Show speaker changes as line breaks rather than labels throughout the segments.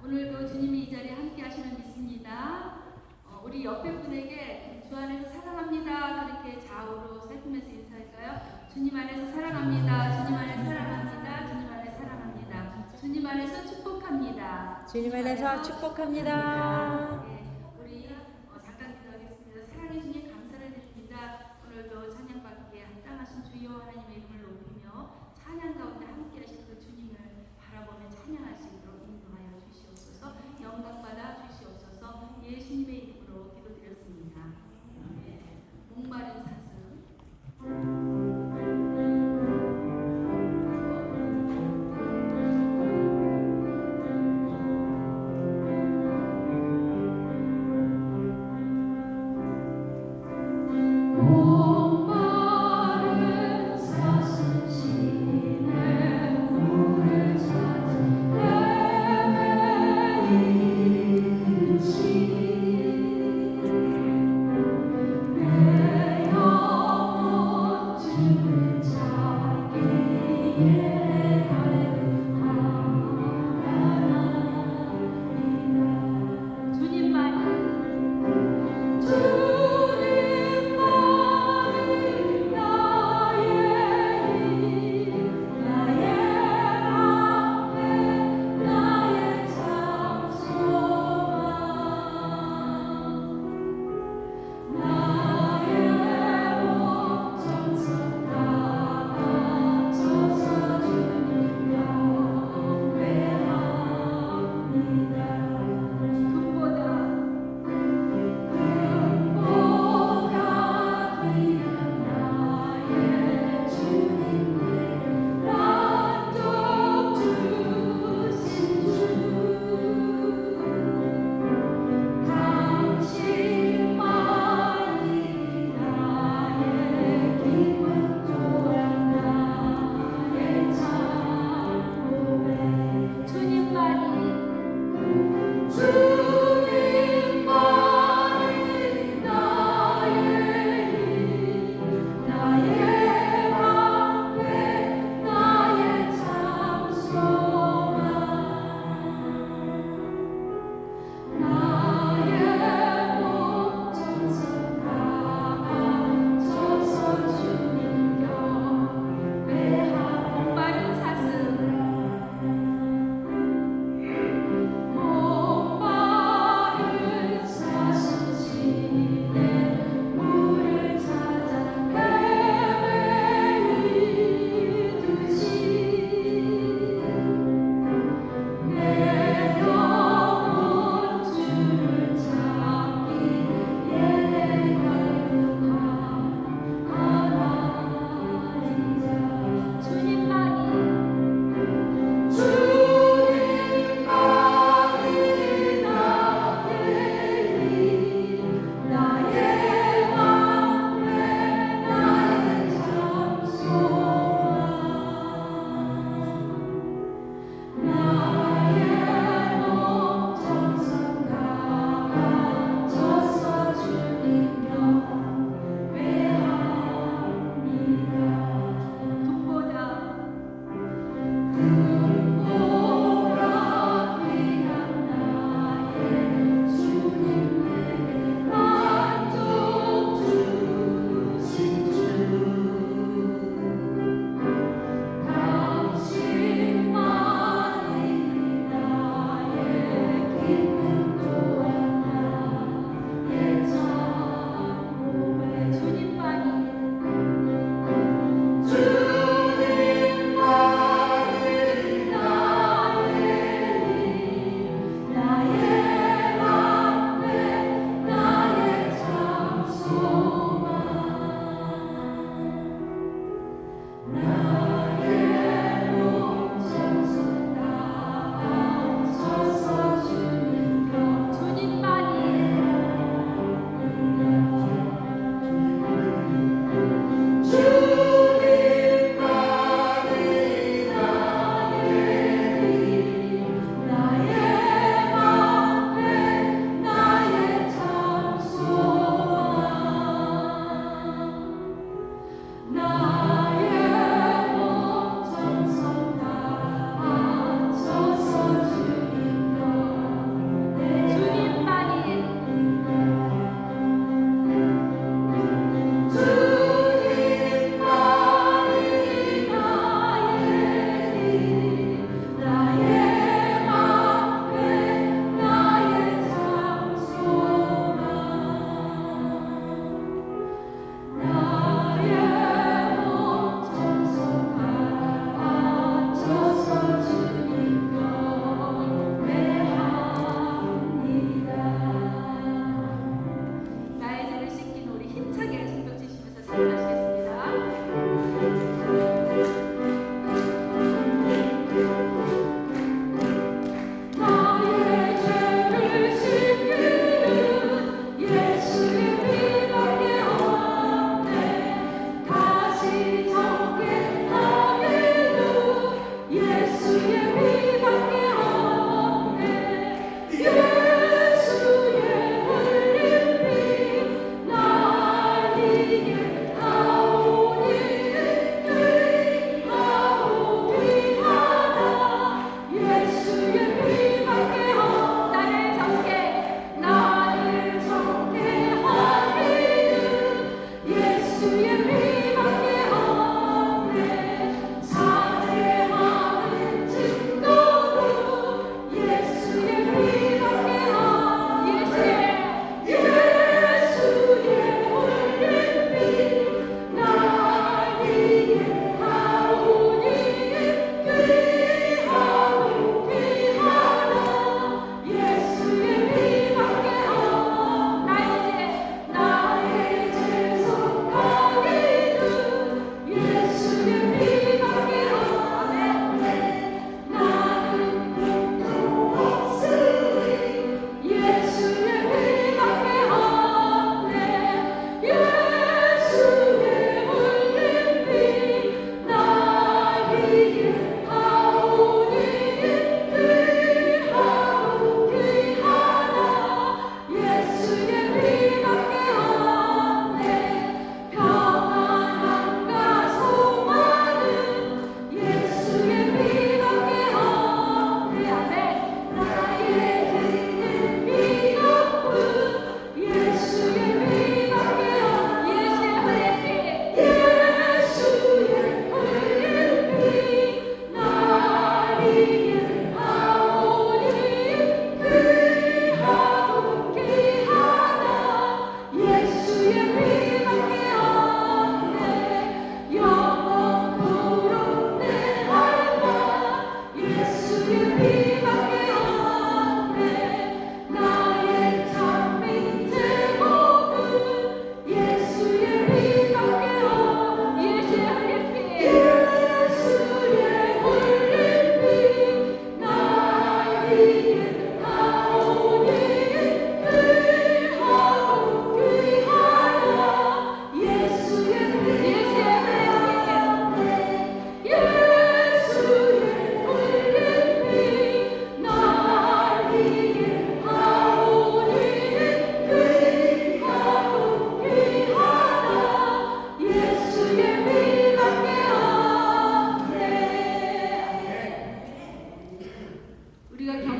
오늘도 주님이 이 자리에 함께 하시는 믿습니다. 우리 옆에 분에게 주 안에서 사랑합니다. 그렇게 좌우로 살피면서 인사할까요? 주님 안에서 사랑합니다. 주님 안에서 사랑합니다. 주님 안에서 사랑합니다. 주님 안에서 축복합니다.
주님 안에서 축복합니다.
네, 우리 잠깐 기도하겠습니다. 사랑해 주님 감사를 드립니다. 오늘도 찬양받기에 합당하신 주여 하나님의 이름을 높이며 찬양 가운데 함께 하신 그 주님을 바라보며 찬양할 수 있도록 인도하여 주시옵소서. 영광 받아 주시옵소서. 예수님의 이름으로 기도드렸습니다. 네, 목마른 사슴.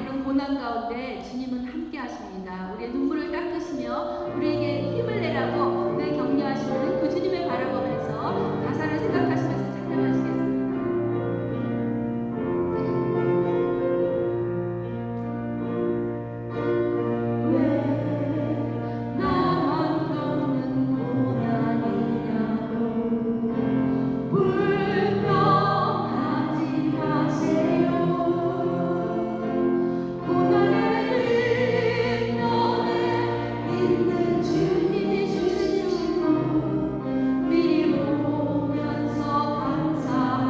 그런 고난 가운데 주님은 함께 하십니다. 우리의 눈물을 닦으시며 우리에게 힘을 내라고 늘 격려하시는 그 주님을 바라보면서 가사를 생각하시면서 찬양하시겠습니다. 주님이 주신 축복 미리 보면서 감사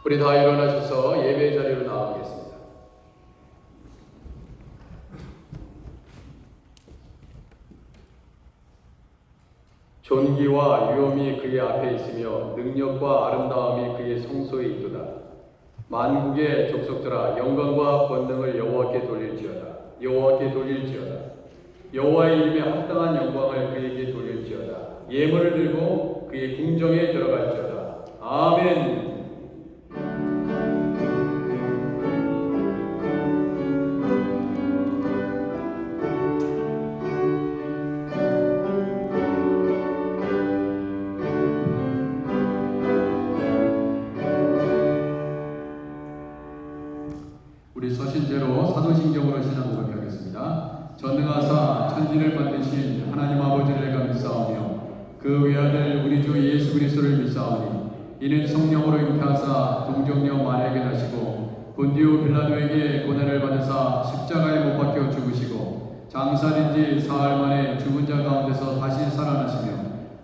우리 다 일어나셔서 예배 자리로 나아가겠습니다. 존귀와 위엄이 그의 앞에 있으며 능력과 아름다움이 그의 성소에 있도다. 만국의 족속들아 영광과 권능을 여호와께 돌릴지어다. 여호와께 돌릴지어다. 여호와의 이름에 합당한 영광을 그에게 돌릴지어다. 예물을 들고 그의 궁정에 들어갈지어다. 아멘. 우리 서신제로 사도신경으로 신앙 고백하겠습니다. 전능하사 천지를 만드신 하나님 아버지를 내가 믿사오며 그 외아들 우리 주 예수 그리스도를 믿사오니 이는 성령으로 잉태하사 동정녀 마리아에게 나시고 본디오 빌라도에게 고난을 받으사 십자가에 못 박혀 죽으시고 장사된 지 사흘 만에 죽은 자 가운데서 다시 살아나시며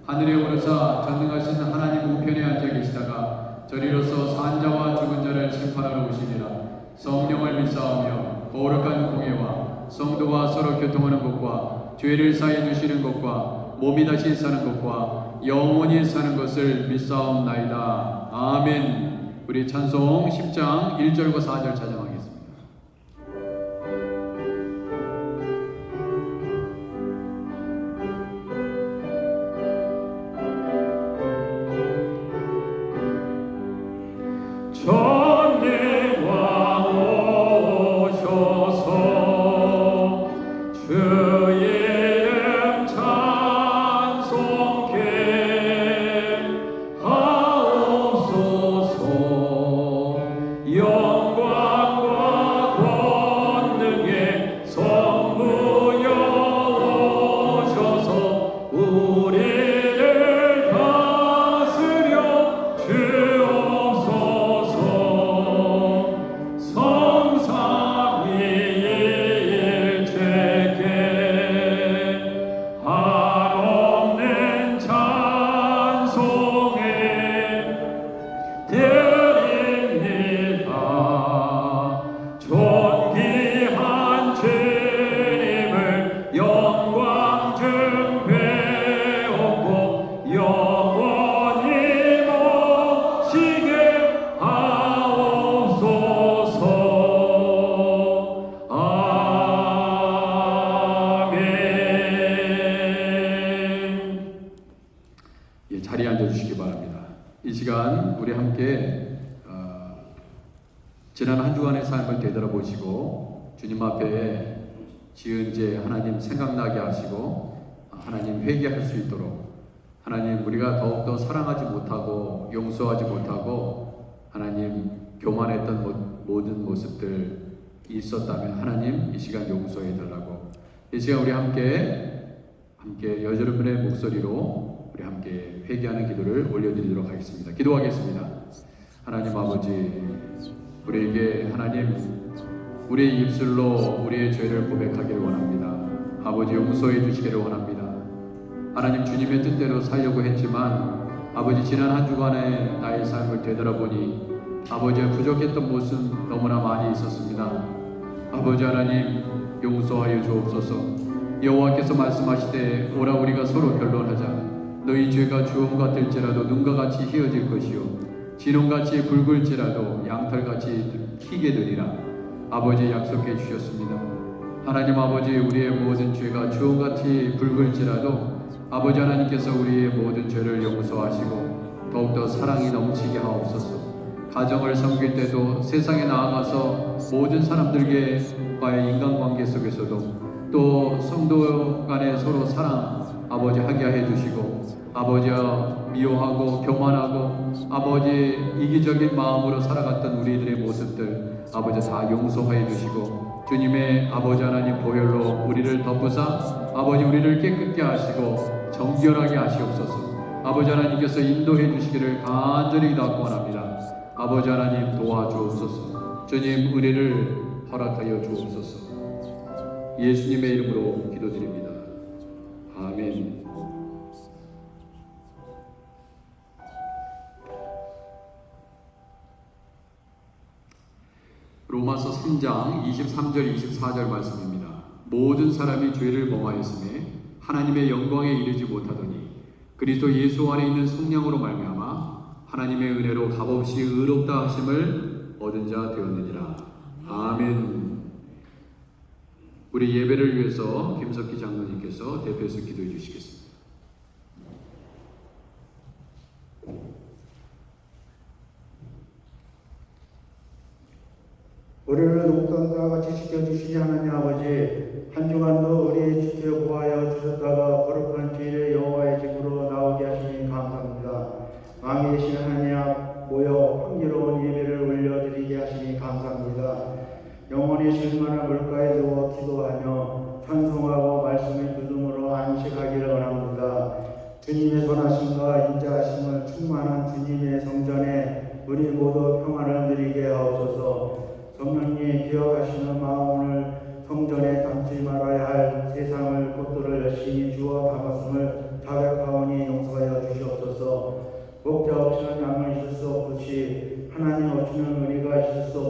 하늘에 오르사 전능하신 하나님 우편에 앉아 계시다가 저리로서 산자와 죽은 자를 심판하러 오시리라. 성령을 믿사오며 거룩한 공예와 성도와 서로 교통하는 것과 죄를 사해 주시는 것과 몸이 다시 사는 것과 영원히 사는 것을 믿사옵나이다. 아멘. 우리 찬송 10장 1절과 4절 찬양하겠습니다. 자리에 앉아주시기 바랍니다. 이 시간 우리 함께 지난 한 주간의 삶을 되돌아보시고 주님 앞에 지은 죄 하나님 생각나게 하시고 하나님 회개할 수 있도록 하나님 우리가 더욱더 사랑하지 못하고 용서하지 못하고 하나님 교만했던 모든 모습들 있었다면 하나님 이 시간 용서해 달라고 이 시간 우리 함께 여러분의 목소리로 우리 함께 회개하는 기도를 올려드리도록 하겠습니다. 기도하겠습니다. 하나님 아버지, 우리에게 하나님 우리의 입술로 우리의 죄를 고백하기를 원합니다. 아버지 용서해 주시기를 원합니다. 하나님 주님의 뜻대로 살려고 했지만 아버지 지난 한 주간의 나의 삶을 되돌아보니 아버지의 부족했던 모습 너무나 많이 있었습니다. 아버지 하나님 용서하여 주옵소서. 여호와께서 말씀하시되 오라 우리가 서로 변론하자. 너희 죄가 주홍 같을지라도 눈과 같이 희어질 것이요 진홍같이 붉을지라도 양털같이 희게 되리라. 아버지 약속해 주셨습니다. 하나님 아버지 우리의 모든 죄가 주홍같이 붉을지라도 아버지 하나님께서 우리의 모든 죄를 용서하시고 더욱더 사랑이 넘치게 하옵소서. 가정을 섬길 때도 세상에 나아가서 모든 사람들과의 인간관계 속에서도 또 성도 간에 서로 사랑 아버지 하게 해주시고 아버지와 미워하고 교만하고 아버지 이기적인 마음으로 살아갔던 우리들의 모습들 아버지 다 용서해 주시고 주님의 아버지 하나님 보혈로 우리를 덮으사 아버지 우리를 깨끗게 하시고 정결하게 하시옵소서. 아버지 하나님께서 인도해 주시기를 간절히 기도합니다. 아버지 하나님 도와주옵소서. 주님 은혜를 허락하여 주옵소서. 예수님의 이름으로 기도드립니다. 아멘. 3장 23절 24절 말씀입니다. 모든 사람이 죄를 범하였음에 하나님의 영광에 이르지 못하더니 그리스도 예수 안에 있는 성령으로 말미암아 하나님의 은혜로 값없이 의롭다 하심을 얻은 자 되었느니라. 아멘. 우리 예배를 위해서 김석기 장로님께서 대표해서 기도해 주시겠습니다.
우리를 녹단과 같이 지켜주시니 하나님 아버지, 한 주간도 우리 지켜 보하여 주셨다가 거룩한 주일에 여호와의 집으로 나오게 하시니 감사합니다. 왕이 되신 하나님 앞 모여 황기로운 예배를 올려드리게 하시니 감사합니다. 영원히 실만한 물가에 누워 기도하며 찬송하고 말씀을 듣음으로 안식하기를 원합니다. 주님의 선하심과 인자하심을 충만한 주님의 성전에 우리 모두 평안을 누리게 하옵소서. 성령님 기억하시는 마음을 성전에 담지 말아야 할 세상을 것들을 열심히 주어 담았음을 자백하오니 용서하여 주시옵소서. 목자 없이는 양을 있을 수 없듯이 하나님 없이는 우리가 있을 수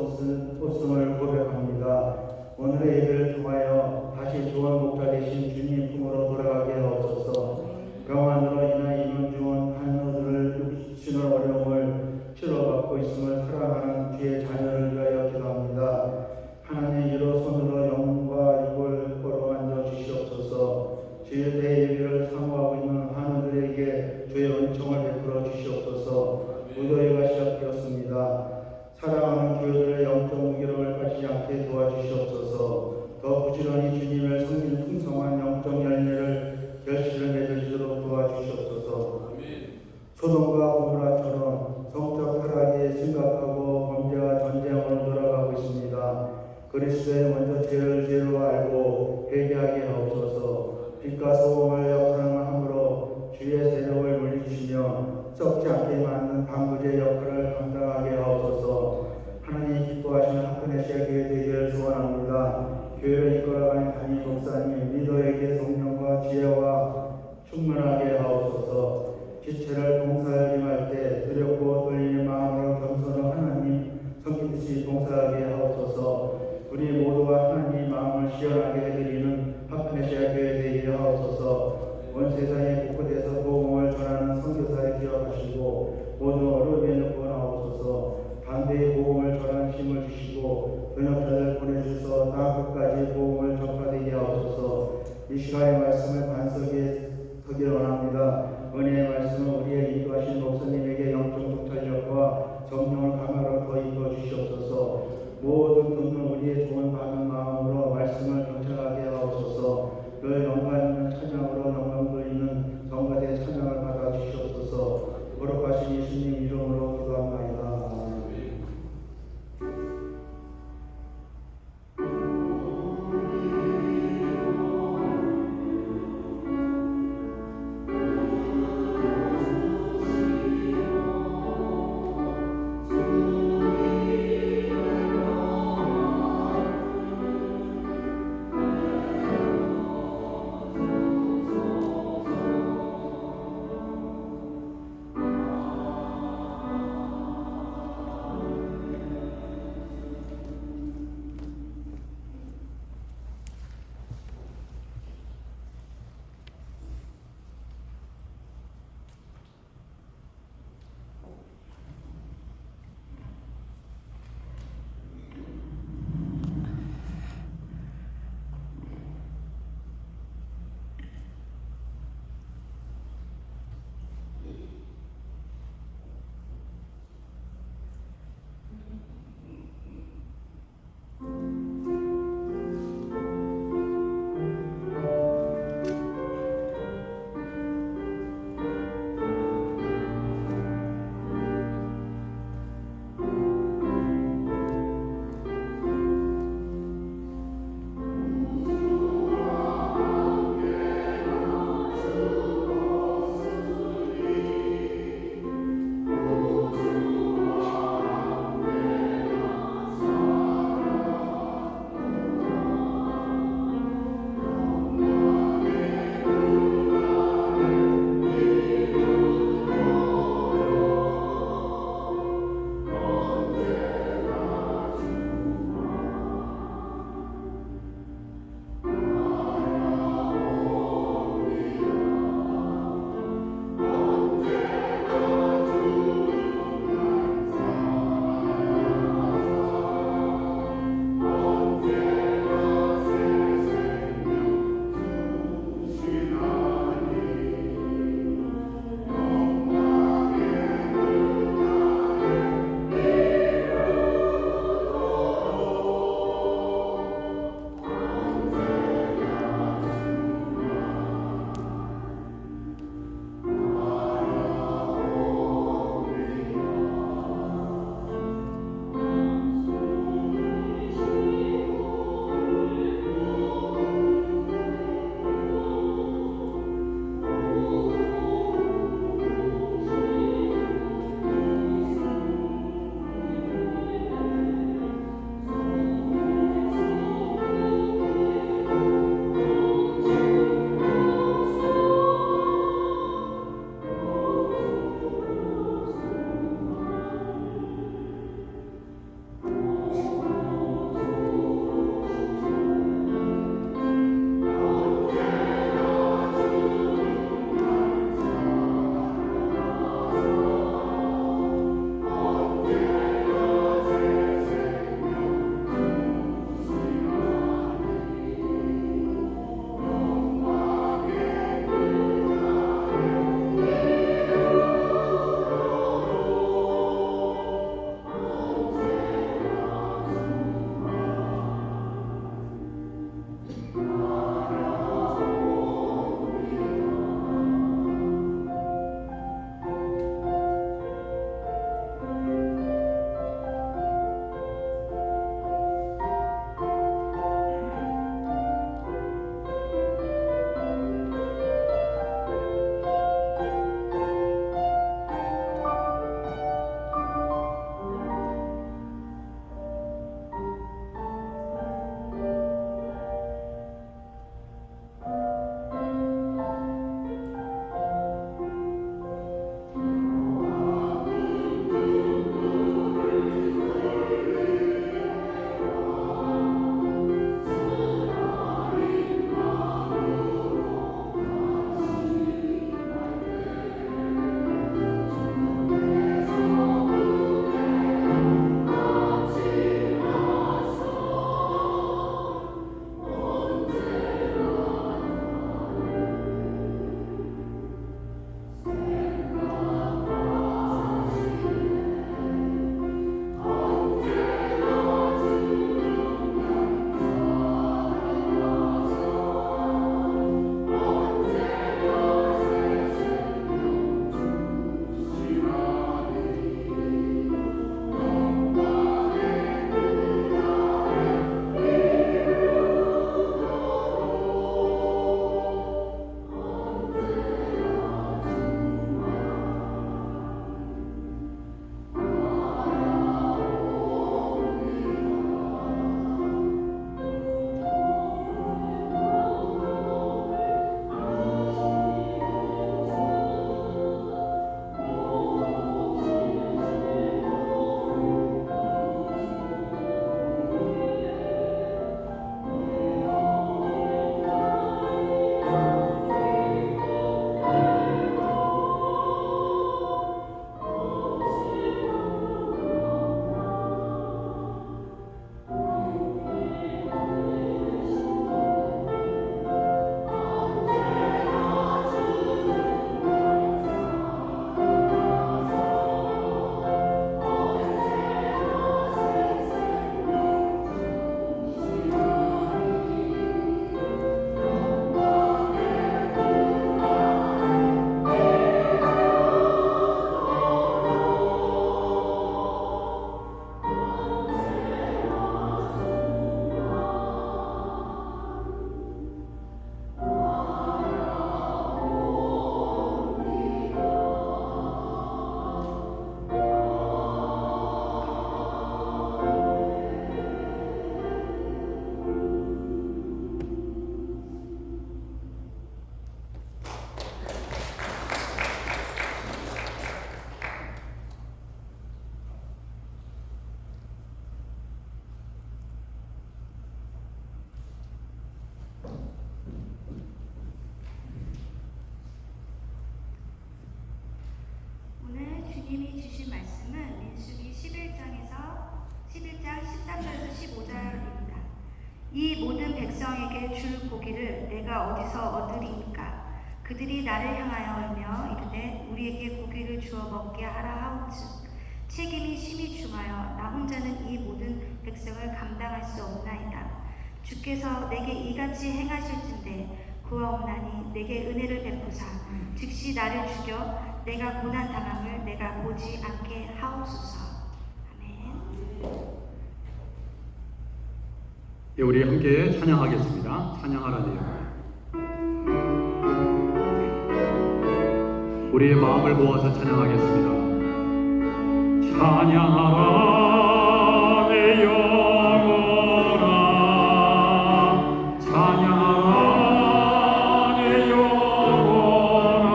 없음을 고백합니다. 오늘의 예배를 통하여 다시 좋은 목자 되신 주님 품으로 돌아가게 하옵소서. 병환으로 인한 이민중은 한여들을 육신의 어려움을 치료받고 있음을 사랑하는 주의 자녀를 위하여 기도합니다. 하나님 이로 손으로 영과 육을 걸어만져 주시옵소서. 주의 예배를 사모하고 있는 한우들에게 주의 은총을 베풀어 주시옵소서. 무더위가 시작되었습니다. 사랑하는 교회들의 영적 무기력을 빠지지 않게 도와주시옵소서. 더 부지런히 주님을 섬기는 풍성한 영적 열매를 결실을 맺을 수 있도록 도와주시옵소서. 소돔과 고모라처럼 성적 타락이 심각하고 범죄와 전쟁으로 돌아가고 있습니다. 그리스도의 먼저 죄를 죄로 알고 회개하게 하옵소서. 빛과 소금을 역사함으로 주의 세력을 물리치며 썩지 않게 만든 방부제 역할을 감당하게 하옵소서. 하나님 기뻐하시는 하크네시아 교회 되기를 소원합니다. 교회를 이끌어가는 담임 목사님 리더에게 성령과 지혜와 충만하게 하옵소서. 지체를 봉사에 임할 때 두렵고 떨리는 마음으로 겸손한 하나님 성김씨 봉사하게 하옵소서. 우리 모두가 하나님 마음을 시원하게 해드리는 하크네시아 교회 되게 하옵소서. 온 세상에 곳곳에서 복음을 전하는 선교사에 기억하시고 모두 어려움에 구원하옵소서. 반대의 복음을 전하는 힘을 주시고 번역자를 보내주셔서 땅 끝까지 복음을 전파되게 하옵소서. 이 시간의 말씀을 반석에 서기를 원합니다. 은혜의 말씀은 우리의 인도하신 목사님에게 영적 통찰력과 정령을 강하로 더 인도해 주시옵소서. 모든 분은 우리의 좋은 받은 마음으로 말씀을 경청하게 하옵소서. 늘 영광 있는 찬양으로 영광 돌리는 성가대 찬양을 받아 주시옵소서. 거룩하신 예수님 이름으로 기도합니다.
이 모든 백성에게 줄 고기를 내가 어디서 얻으리이까? 그들이 나를 향하여 울며 이르되 우리에게 고기를 주어 먹게 하라 하온즉 책임이 심히 중하여 나 혼자는 이 모든 백성을 감당할 수 없나이다. 주께서 내게 이같이 행하실진대 구하옵나니 내게 은혜를 베푸사 즉시 나를 죽여 내가 고난 당함을 내가 보지 않게 하옵소서. 아멘.
예, 우리 함께 찬양하겠습니다. 찬양하라네요. 우리의 마음을 모아서 찬양하겠습니다. 찬양하라 내 영혼아, 찬양하라 내 영혼아,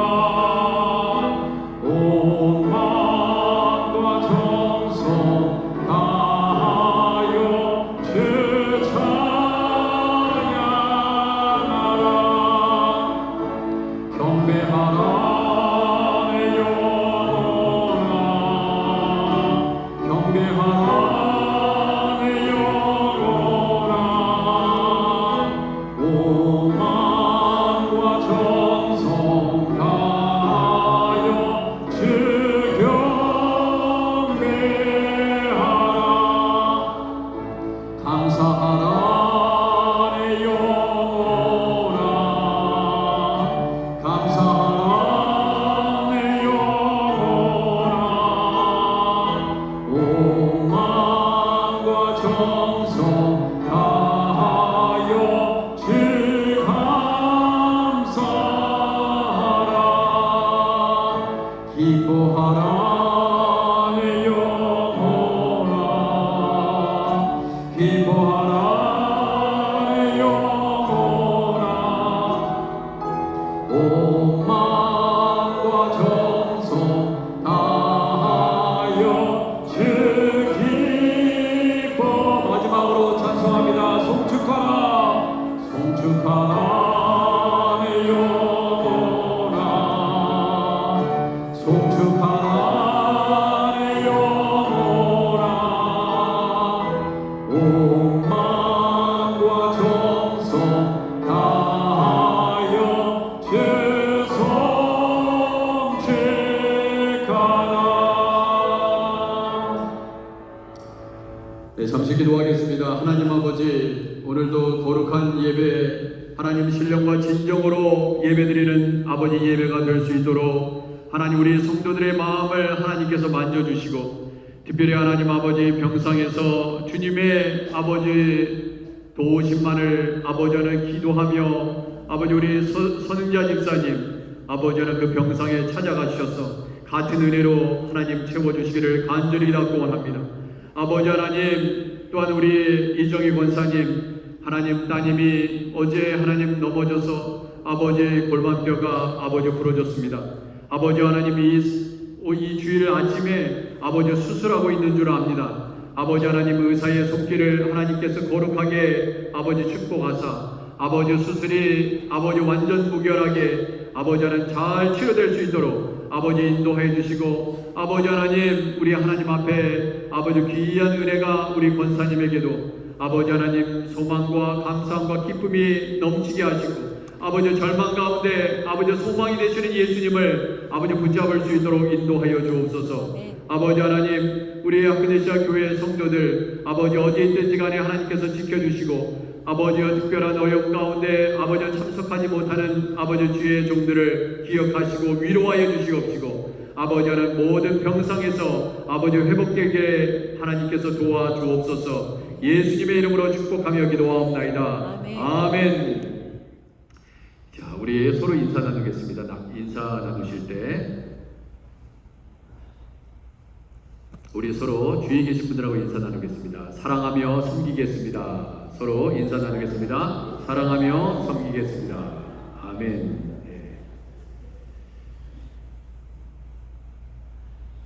온 마음과 정성 다하여 주 찬양하라. 경배하라 기뻐하라 내 영혼아, 기뻐하라 내 영혼아, 온 마음과 정성 다하여 주 기뻐. 마지막으로 찬송합니다. 송축하라, 송축하라 내 영혼아, 송축하라 내 영혼아, 온 마음과 정성 다하여 주 송축하라. 네, 잠시 기도하겠습니다. 하나님 아버지, 오늘도 거룩한 예배, 하나님 신령과 진정으로 예배드리는 아버지 예배가 될 수 있도록 하나님 우리 성도들의 마음을 하나님께서 만져주시고, 특별히 하나님 아버지 병상에서 주님의 아버지 도우심만을 아버지는 기도하며 아버지 우리 선은자 집사님 아버지는 그 병상에 찾아가셔서 같은 은혜로 하나님 채워주시기를 간절히 기도하고 원합니다. 아버지 하나님, 또한 우리 이정희 권사님 하나님 따님이 어제 하나님 넘어져서 아버지 골반뼈가 아버지 부러졌습니다. 아버지 하나님 이 주일 아침에 아버지 수술하고 있는 줄 압니다. 아버지 하나님 의사의 손길을 하나님께서 거룩하게 아버지 축복하사 아버지 수술이 아버지 완전 무결하게 아버지 하나님 잘 치료될 수 있도록 아버지 인도해 주시고, 아버지 하나님 우리 하나님 앞에 아버지 귀한 은혜가 우리 권사님에게도 아버지 하나님 소망과 감사함과 기쁨이 넘치게 하시고, 아버지 절망 가운데 아버지 소망이 되시는 예수님을 아버지 붙잡을 수 있도록 인도하여 주옵소서. 아버지 하나님 우리 아크네시아 교회 성도들 아버지 어디에 있든지 간에 하나님께서 지켜주시고, 아버지의 특별한 어려움 가운데 아버지 참석하지 못하는 아버지 주의 종들을 기억하시고 위로하여 주시옵시고, 아버지 하나님 모든 병상에서 아버지 회복되게 하나님께서 도와주옵소서. 예수님의 이름으로 축복하며 기도하옵나이다. 아멘. 자, 우리 서로 인사 나누겠습니다. 인사 나누실 때 우리 서로 주위에 계신 분들하고 인사 나누겠습니다. 사랑하며 섬기겠습니다. 서로 인사 나누겠습니다. 사랑하며 섬기겠습니다. 아멘. 네.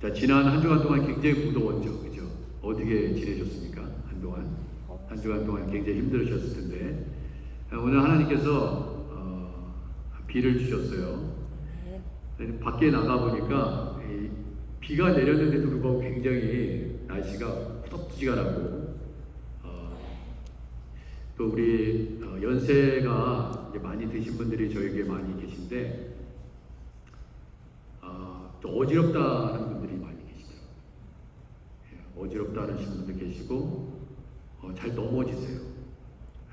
자, 지난 한 주간 동안 굉장히 무더웠죠, 그죠? 어떻게 지내셨습니까? 한 주간 동안 굉장히 힘들으셨을 텐데 오늘 하나님께서 비를 주셨어요. 밖에 나가 보니까 비가 내렸는데도 불구하고 굉장히 날씨가 후덥지근하고 또 우리 연세가 이제 많이 드신 분들이 저에게 많이 계신데 좀 어지럽다는 분들이 많이 계시더라고요. 예, 어지럽다는 분들 계시고 잘 넘어지세요.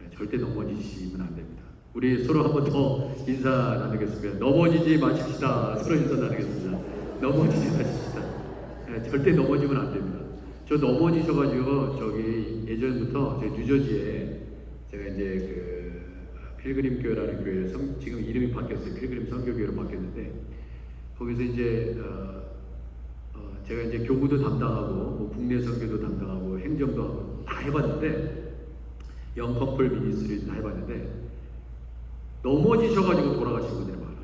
예, 절대 넘어지시면 안 됩니다. 우리 서로 한 번 더 인사 나누겠습니다. 넘어지지 마십시다. 서로 인사 나누겠습니다. 넘어지지 마십시다. 예, 절대 넘어지면 안 됩니다. 저 넘어지셔가지고 저기 예전부터 제 뉴저지에 제가 이제 그 필그림 교회라는 교회에 지금 이름이 바뀌었어요. 필그림 선교교회로 바뀌었는데 거기서 이제 제가 이제 교구도 담당하고 뭐 국내 선교도 담당하고 행정도 하고 다 해봤는데 영커플 미니스트리도 다 해봤는데 넘어지셔가지고 돌아가신 분들이 많아요.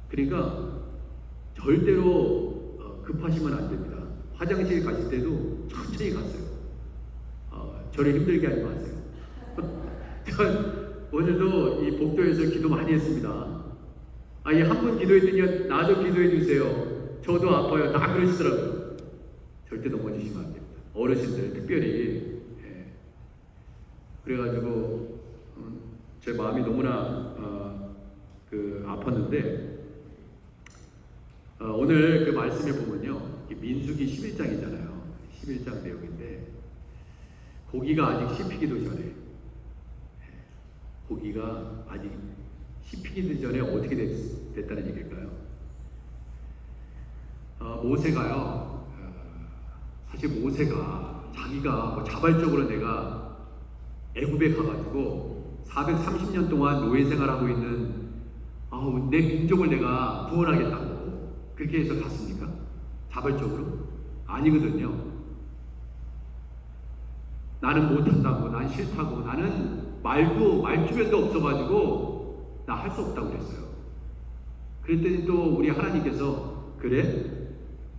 그러니까 절대로 급하시면 안 됩니다. 화장실 가실 때도 천천히 가세요. 저를 힘들게 하지 마세요. 전 오늘도 이 복도에서 기도 많이 했습니다. 이 한 분 기도했더니 나도 기도해 주세요. 저도 아파요. 다 그러시더라고요. 절대 넘어지시면 안 됩니다. 어르신들 특별히. 예. 그래가지고 제 마음이 너무나 아팠는데 오늘 그 말씀에 보면요, 민수기 11장이잖아요. 11장 내용인데 고기가 아직 씹히기도 전에, 고기가 아직 씹히기도 전에 어떻게 됐다는 얘기일까요? 모세가요, 사실 모세가 자기가 뭐 자발적으로 내가 애굽에 가가지고 430년 동안 노예 생활하고 있는 내 민족을 내가 구원하겠다고 그렇게 해서 갔습니까? 자발적으로? 아니거든요. 나는 못한다고, 난 싫다고, 나는 말주변도 없어가지고 나 할 수 없다고 그랬어요. 그랬더니 또 우리 하나님께서 그래?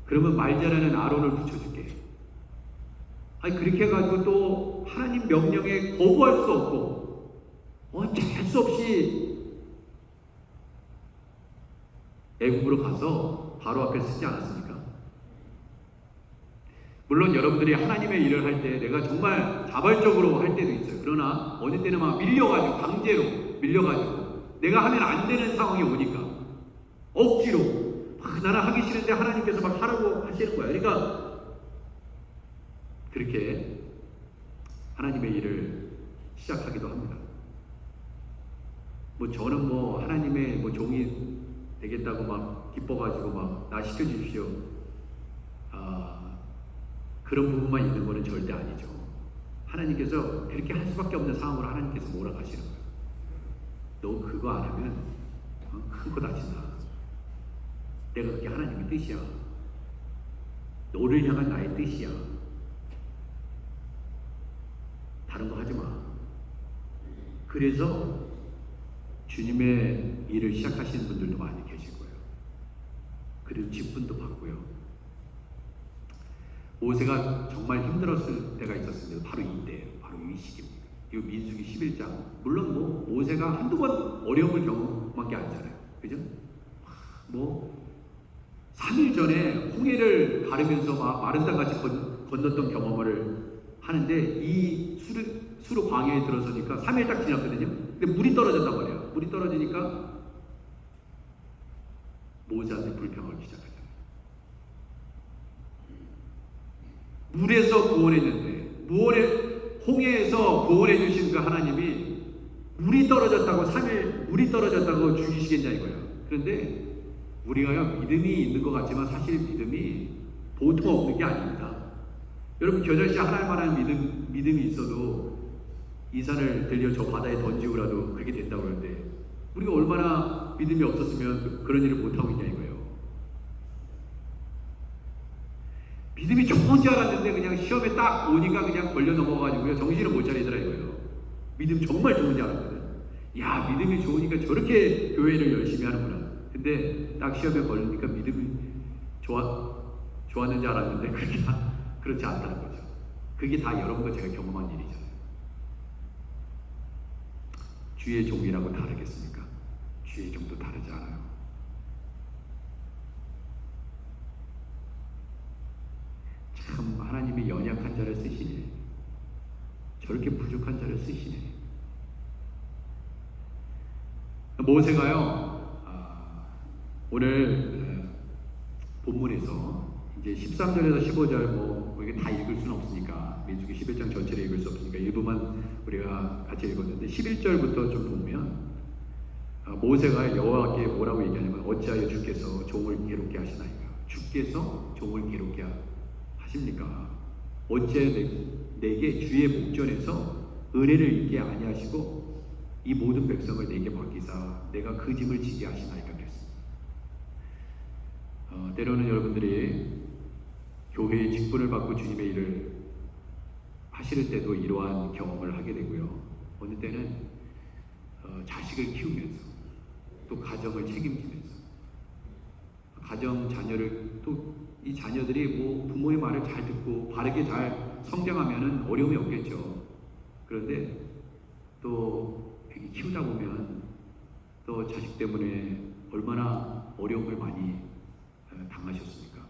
그러면 말 잘하는 아론을 붙여줄게. 그렇게 해가지고 또 하나님 명령에 거부할 수 없고 어쩔 수 없이 애굽으로 가서 바로 앞에 서지 않았습니까? 물론 여러분들이 하나님의 일을 할 때 내가 정말 자발적으로 할 때도 있어요. 그러나 어느 때는 막 밀려가지고, 강제로 밀려가지고 내가 하면 안 되는 상황이 오니까 억지로 나는 하기 싫은데 하나님께서 막 하라고 하시는 거야. 그러니까 그렇게 하나님의 일을 시작하기도 합니다. 저는 하나님의 종이 되겠다고 막 기뻐가지고 막 나 시켜주십시오. 그런 부분만 있는 거는 절대 아니죠. 하나님께서 그렇게 할 수밖에 없는 상황으로 하나님께서 몰아가시는 거예요. 너 그거 안 하면 큰 거 다친다. 내가 그게 하나님의 뜻이야. 너를 향한 나의 뜻이야. 다른 거 하지 마. 그래서 주님의 일을 시작하시는 분들도 많이 계실 거예요. 그리고 직분도 받고요. 모세가 정말 힘들었을 때가 있었습니다. 바로 이때예요. 바로 이 시기입니다. 이 민수기 11장. 물론 모세가 한두 번 어려움을 경험한 게 아니잖아요. 그죠? 3일 전에 홍해를 가르면서 막 마른 땅같이 건넜던 경험을 하는데 이 수르 광야에 들어서니까 3일 딱 지났거든요. 근데 물이 떨어졌단 말이에요. 물이 떨어지니까 모세한테 불평하기 시작하잖아요. 물에서 구원했는데, 홍해에서 구원해 주신 그 하나님이 물이 떨어졌다고 3일 물이 떨어졌다고 죽이시겠냐 이거예요. 그런데 우리가요, 믿음이 있는 것 같지만 사실 믿음이 보통 없는 게 아닙니다. 여러분, 겨자씨 하나만한 믿음이 있어도 이 산을 들려 저 바다에 던지고라도 그렇게 된다고 그러는데 우리가 얼마나 믿음이 없었으면 그런 일을 못하고 있냐 이거예요. 믿음이 좋은 줄 알았는데 그냥 시험에 딱 오니까 그냥 걸려 넘어가지고요, 정신을 못 차리더라 이거예요. 믿음 정말 좋은 줄 알았거든. 야, 믿음이 좋으니까 저렇게 교회를 열심히 하는구나. 근데 딱 시험에 걸리니까 믿음이 좋았는 줄 알았는데 그렇지 않다는 거죠. 그게 다 여러분과 제가 경험한 일이잖아요. 주의 종이라고 다르겠습니까? 주의 종도 다르지 않아요. 참 하나님이 연약한 자를 쓰시니 저렇게 부족한 자를 쓰시네. 모세가요, 오늘 본문에서 이제 13절에서 15절 뭐 이게 다 읽을 수는 없으니까, 민수기 11장 전체를 읽을 수 없으니까 일부만 우리가 같이 읽었는데 11절부터 좀 보면 모세가 여호와께 뭐라고 얘기하냐면 어찌하여 주께서 종을 괴롭게 하시나이까? 주께서 종을 괴롭게 하십니까? 어찌하여 내게 주의 목전에서 은혜를 입게 아니하시고 이 모든 백성을 내게 맡기사 내가 그 짐을 지게 하시나이까 그랬습니다. 때로는 여러분들이 교회의 직분을 받고 주님의 일을 하실 때도 이러한 경험을 하게 되고요. 어느 때는 자식을 키우면서 또 가정을 책임지면서 가정 자녀를 또 이 자녀들이 뭐 부모의 말을 잘 듣고 바르게 잘 성장하면은 어려움이 없겠죠. 그런데 또 이렇게 키우다 보면 또 자식 때문에 얼마나 어려움을 많이 당하셨습니까?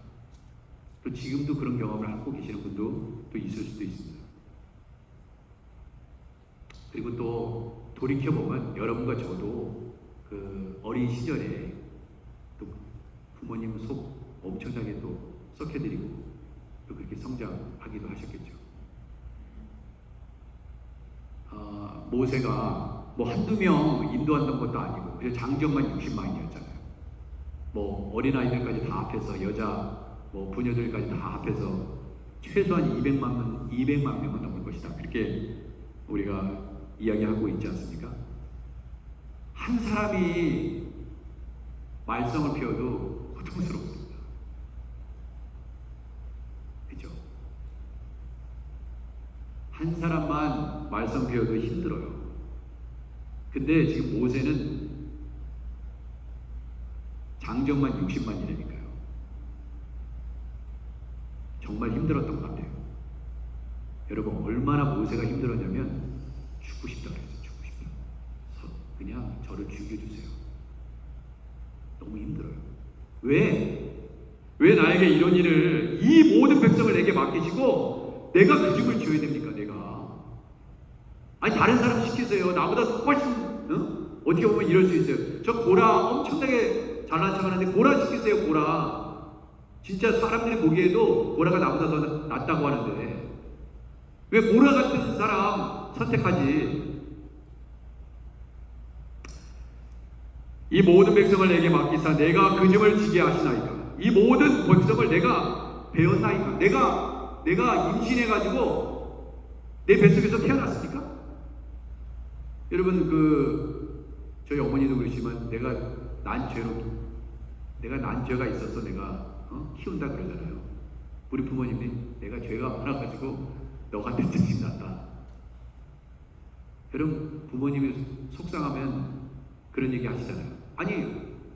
또 지금도 그런 경험을 하고 계시는 분도 또 있을 수도 있습니다. 그리고 또 돌이켜보면 여러분과 저도 그 어린 시절에 또 부모님 속 엄청나게 또 썩혀드리고 또 그렇게 성장하기도 하셨겠죠. 모세가 뭐 한두 명 인도한다는 것도 아니고 그래서 장정만 60만이었잖아요. 뭐 어린아이들까지 다 합해서 여자 뭐 부녀들까지 다 합해서 최소한 200만 명은 넘을 것이다. 그렇게 우리가 이야기하고 있지 않습니까? 한 사람이 말썽을 피워도 고통스럽습니다. 그죠? 한 사람만 말썽 피워도 힘들어요. 근데 지금 모세는 장정만 60만이라니까요. 정말 힘들었던 것 같아요. 여러분 얼마나 모세가 힘들었냐면 죽고 싶다 그랬어요. 죽고 싶다. 그냥 저를 죽여주세요. 너무 힘들어요. 왜 나에게 이런 일을 이 모든 백성을 내게 맡기시고 내가 그 집을 지어야 됩니까? 내가 아니 다른 사람 시키세요. 나보다 훨씬 어떻게 보면 이럴 수 있어요. 저 고라 엄청나게 잘난 척하는데 고라 시키세요. 고라 진짜 사람들이 보기에도 고라가 나보다 더 낫다고 하는데 왜 고라 같은 사람 선택하지? 이 모든 백성을 내게 맡기사 내가 그 짐을 지게 하시나이까? 이 모든 백성을 내가 배웠나이까? 내가 임신해가지고 내 뱃속에서 태어났습니까? 여러분 저희 어머니도 그러시지만 내가 난 죄가 있어서 내가 키운다 그러잖아요. 우리 부모님이 내가 죄가 많아가지고 너 같은 자식 낳았다. 여러분 부모님이 속상하면 그런 얘기 하시잖아요. 아니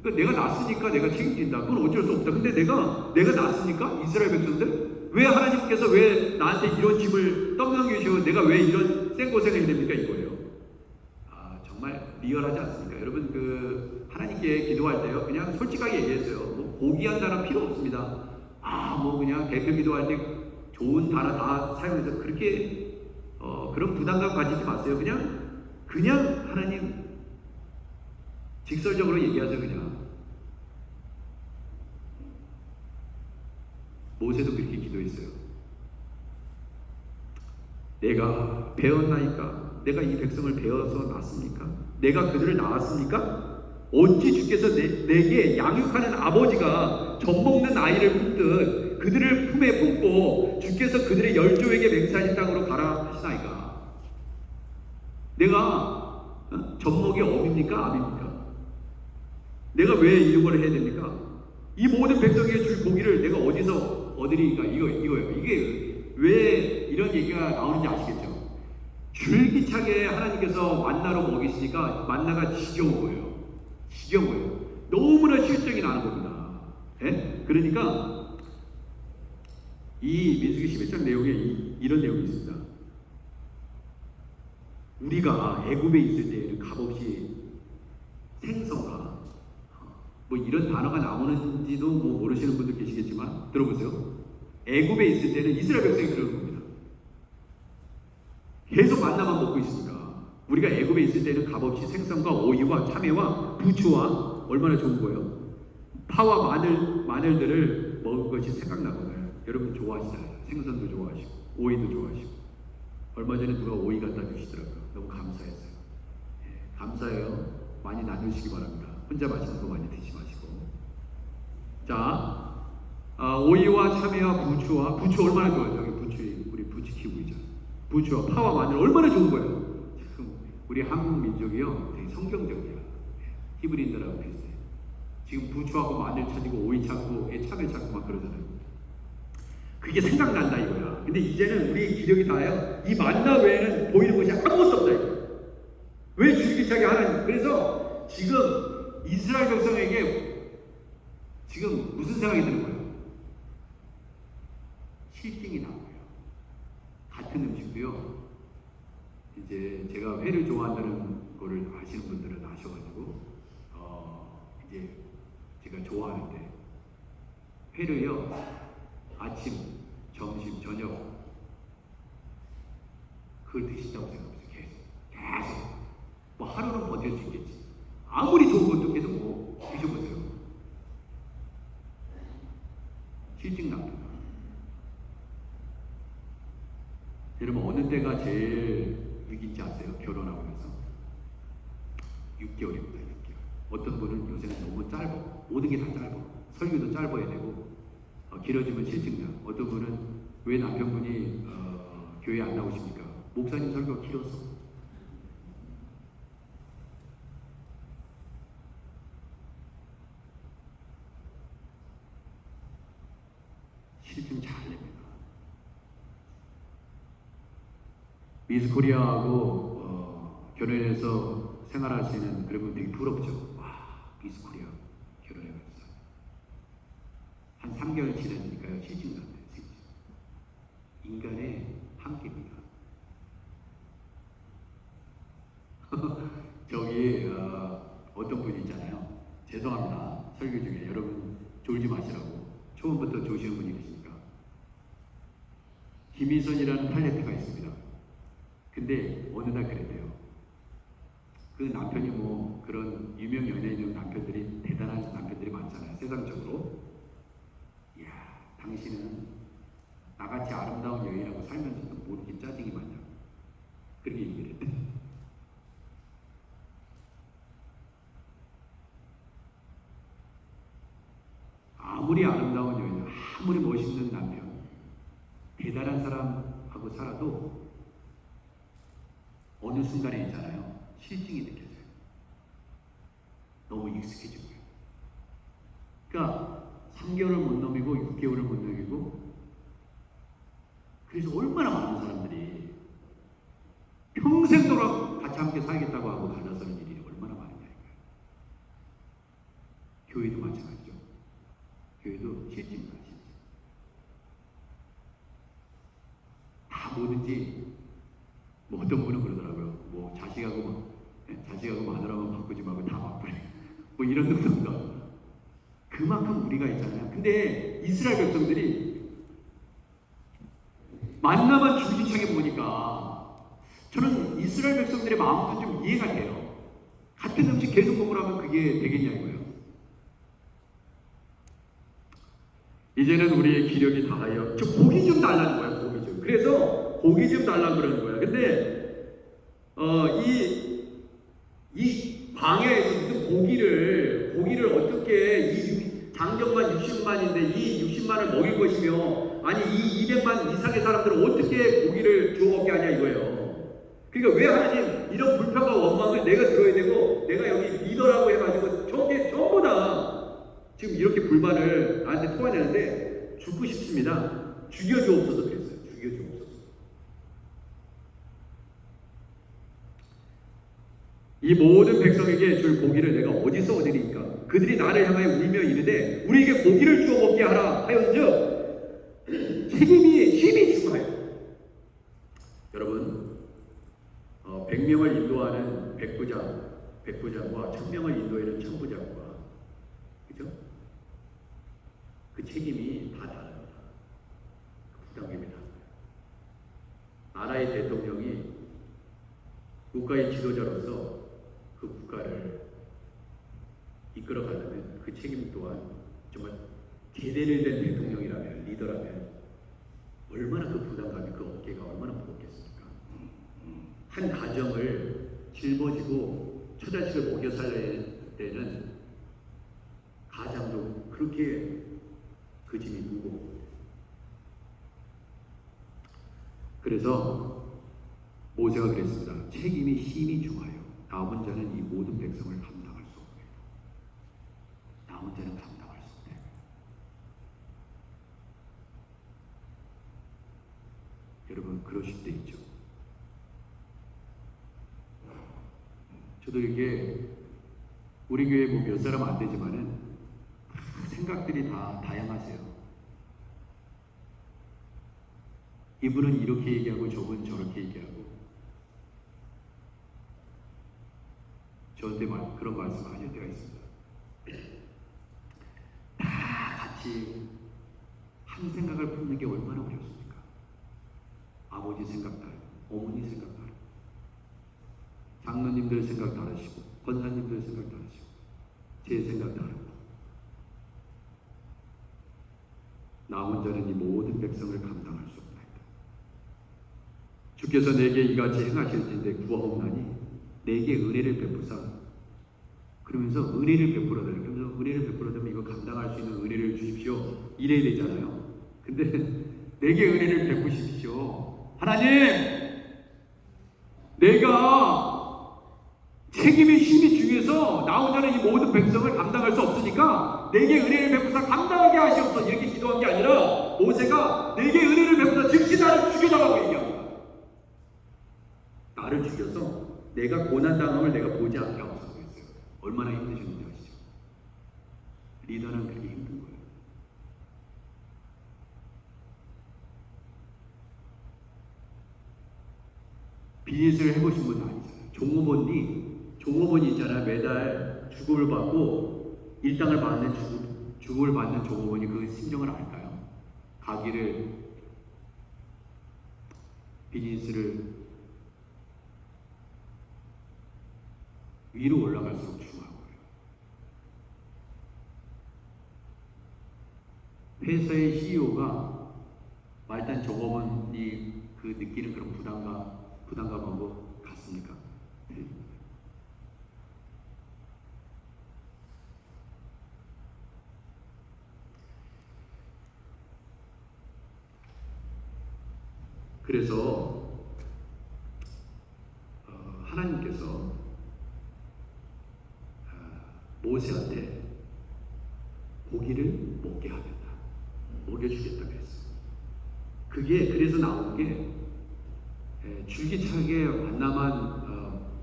내가 낳았으니까 내가 책임진다. 그건 어쩔 수 없다. 근데 내가 낳았으니까 이스라엘 백성들 왜 하나님께서 왜 나한테 이런 짐을 떠넘기시고 내가 왜 이런 생고생을 해야 됩니까? 이거예요. 정말 리얼하지 않습니까? 여러분 하나님께 기도할 때요 그냥 솔직하게 얘기했어요. 뭐 고귀한 단어 필요 없습니다. 뭐 그냥 대표 기도할 때 좋은 단어 다 사용해서 그렇게 그런 부담감 가지지 마세요. 그냥 하나님 직설적으로 얘기하세요. 그냥 모세도 그렇게 기도했어요. 내가 배웠나이까? 내가 이 백성을 배워서 낳았습니까? 내가 그들을 낳았습니까? 어찌 주께서 내게 양육하는 아버지가 젖먹는 아이를 품듯 그들을 품에 품고 주께서 그들의 열조에게 맹세하신 땅으로 가라 하시나이까? 내가 젖먹이 어입니까? 암입니까? 내가 왜 이런 걸 해야 됩니까? 이 모든 백성에게 줄 고기를 내가 어디서 얻으리까? 이거예요. 이게 왜 이런 얘기가 나오는지 아시겠죠? 줄기차게 하나님께서 만나로 먹이시니까 만나가 지겨운 거예요. 지겨운 거예요. 너무나 실정이 나는 겁니다. 네? 그러니까 이 민수기 11장 내용에 이런 내용이 있습니다. 우리가 애굽에 있을 때에는 값없이 생선과 뭐 이런 단어가 나오는지도 뭐 모르시는 분들 계시겠지만 들어보세요. 애굽에 있을 때는 이스라엘 백성이 그러는 겁니다. 계속 우리가 애굽에 있을 때는 값없이 생선과 오이와 참외와 부추와 얼마나 좋은 거예요. 파와 마늘들을 먹은 것이 생각나거든요. 여러분 좋아하시잖아요. 생선도 좋아하시고 오이도 좋아하시고. 얼마 전에 누가 오이 갖다 주시더라고요. 너무 감사했어요. 예, 감사해요. 많이 나누시기 바랍니다. 혼자 맛있는 거 많이 드시지 마시고. 자, 오이와 참외와 부추 얼마나 좋아요. 저기 우리 부추 키우고 있잖아요. 부추와 파와 마늘 얼마나 좋은 거예요. 지금 우리 한국 민족이요 되게 성경적이야. 히브리인들하고 비슷해. 지금 부추하고 마늘 찾고 오이 찾고 참외 찾고 막 그러잖아요. 그게 생각난다 이거야. 근데 이제는 우리 기력이 다요. 이 만나 외에는 보이는 것이 아무것도 없다 이거야. 왜 줄기차게 하나님? 그래서 지금 이스라엘 백성에게 지금 무슨 생각이 드는 거예요? 실증이 나고요. 같은 음식도요. 이제 제가 회를 좋아한다는 거를 아시는 분들은 아셔가지고 이제 제가 좋아하는데 회를요 아침, 점심, 저녁 그걸 드신다고 생각하면서 계속 뭐 하루는 버틸 수 있겠지. 아무리 좋은 것도 계속 뭐 드셔보세요. 실증 납니다. 여러분 어느 때가 제일 위기인지 아세요? 결혼하고 나서 6개월입니다. 6개월. 어떤 분은 요새는 너무 짧아. 모든 게 다 짧아. 설교도 짧아야 되고 길어지면 실증나. 어떤 분은 왜 남편분이 교회 안 나오십니까? 목사님 설교가 길어서. 실증 잘 냅니다. 미스코리아하고 결혼해서 생활하시는 그런 분 되게 부럽죠. 와, 미스코리아 결혼해봤어. 한 3개월 지나니까요, 실증 나네요. 실증. 인간의 한계입니다. 저기 어떤 분이 있잖아요. 죄송합니다. 설교 중에 여러분 졸지 마시라고. 초반부터 조시는 분이 계시니까. 김희선이라는 탤런트가 있습니다. 근데 어느 날 그랬대요. 그 남편이 뭐 그런 유명 연예인 남편들이 대단한 남편들이 많잖아요. 세상적으로. 이야, 당신은 나같이 아름다운 여인하고 살면서도 모르게 짜증이 많냐. 그렇게 얘기를 했대. 아무리 아름다운 여인, 아무리 멋있는 남편, 대단한 사람하고 살아도 어느 순간에 있잖아요. 실증이 느껴져요. 너무 익숙해지고요. 그러니까 3개월을 못 넘기고 6개월을 못 넘기고 그래서 얼마나 많은 사람들이 평생도록 같이 함께 살겠다고 하고 갈라서는 일이 얼마나 많으냐 이거예요. 교회도 마찬가지죠. 교회도 실증입니다. 실증. 다 뭐든지 뭐 어떤 분은 그러더라고요. 뭐 자식하고 마누라만 바꾸지 말고 다 바꾸래. 뭐 이런 정도인가. 그만큼 우리가 있잖아요. 근데 이스라엘 백성들이 만나만 줄기차게 보니까 저는 이스라엘 백성들의 마음도 좀 이해가 돼요. 같은 음식 계속 먹으라면 그게 되겠냐 이거예요. 이제는 우리의 기력이 다하여 저 고기 좀 달라는 거예요. 고기 좀. 그래서 고기 좀 달라고 그러는 거예요. 근데 이 광야에서 무슨 고기를 어떻게 이 장정만 60만인데 이 60만을 먹일 것이며 아니 이 200만 이상의 사람들을 어떻게 고기를 주워 먹게 하냐 이거예요. 그러니까 왜 하나님 이런 불평과 원망을 내가 들어야 되고 내가 여기 리더라고 해가지고 저게 전부 다 지금 이렇게 불만을 나한테 토해내는데 죽고 싶습니다. 죽여주옵소서 그랬어요. 죽여주옵소서. 이 모든 백성에게 줄 고기를 내가 어디서 얻으리까? 그들이 나를 향하여 울며 이르되 우리에게 고기를 주어 먹게 하라 하였는즉 책임이 힘이 중하여. 여러분 100명을 인도하는 백부장과 1000명을 인도하는 천부장과 그죠? 그 책임이 다 다릅니다. 그 부담감이 다릅니다. 나라의 대통령이 국가의 지도자로서 그 국가를 이끌어가려면 그 책임 또한 정말 제대로 된 대통령이라면, 리더라면 얼마나 그 부담감이, 그 어깨가 얼마나 무겁겠습니까? 한 가정을 짊어지고 처자식을 먹여 살려야 되는 가장도 그렇게 그 짐이 무거워. 그래서 모세가 그랬습니다. 책임이 심히 중하여 나 혼자는 이 모든 백성을 감당할 수 없네. 나 혼자는 감당할 수 없네. 여러분 그러실 때 있죠. 저도 이게 우리 교회 뭐 몇 사람 안 되지만은 생각들이 다 다양하세요. 이분은 이렇게 얘기하고 저분은 저렇게 얘기하고 저한테 그런 말씀 하실 때가 있습니다. 다 같이 한 생각을 품는 게 얼마나 어렵습니까? 아버지 생각 다르고 어머니 생각 다르고 장로님들 생각 다르시고 권사님들 생각 다르시고 제 생각 다르고 나 혼자는 이 모든 백성을 감당할 수 없나이다. 주께서 내게 이같이 행하실 텐데 구하옵나니 내게 은혜를 베푸사. 그러면서 은혜를 베풀어달라. 그러면서 은혜를 베풀어달라면 이거 감당할 수 있는 은혜를 주십시오. 이래야 되잖아요. 근데 내게 은혜를 베푸십시오. 하나님, 내가 책임의 힘이 중에서 나 혼자는 이 모든 백성을 감당할 수 없으니까 내게 은혜를 베푸사 감당하게 하시옵소서. 이렇게 기도한 게 아니라 모세가 내게 은혜를 베푸사 즉시 나를 죽여달라고 얘기합니다. 나를 죽여서 내가 고난당함을 내가 보지 않게 하옵소서 했어요. 얼마나 힘드셨는지 아시죠? 리더는 그렇게 힘든 거예요. 비즈니스를 해보신 분 아니잖아요. 종업원이 있잖아요. 매달 주급을 받고 일당을 받는 주급을 받는 종업원이 그 심정을 알까요? 가기를 비즈니스를 위로 올라갈수록 중요한 거예요. 회사의 CEO가 말단 종업원이 그 느끼는 그런 부담감하고 같습니까? 네. 그래서 하나님께서 모세한테 고기를 먹게 하겠다, 먹여주겠다고 했어요. 그게 그래서 나온 게 줄기차게 만나만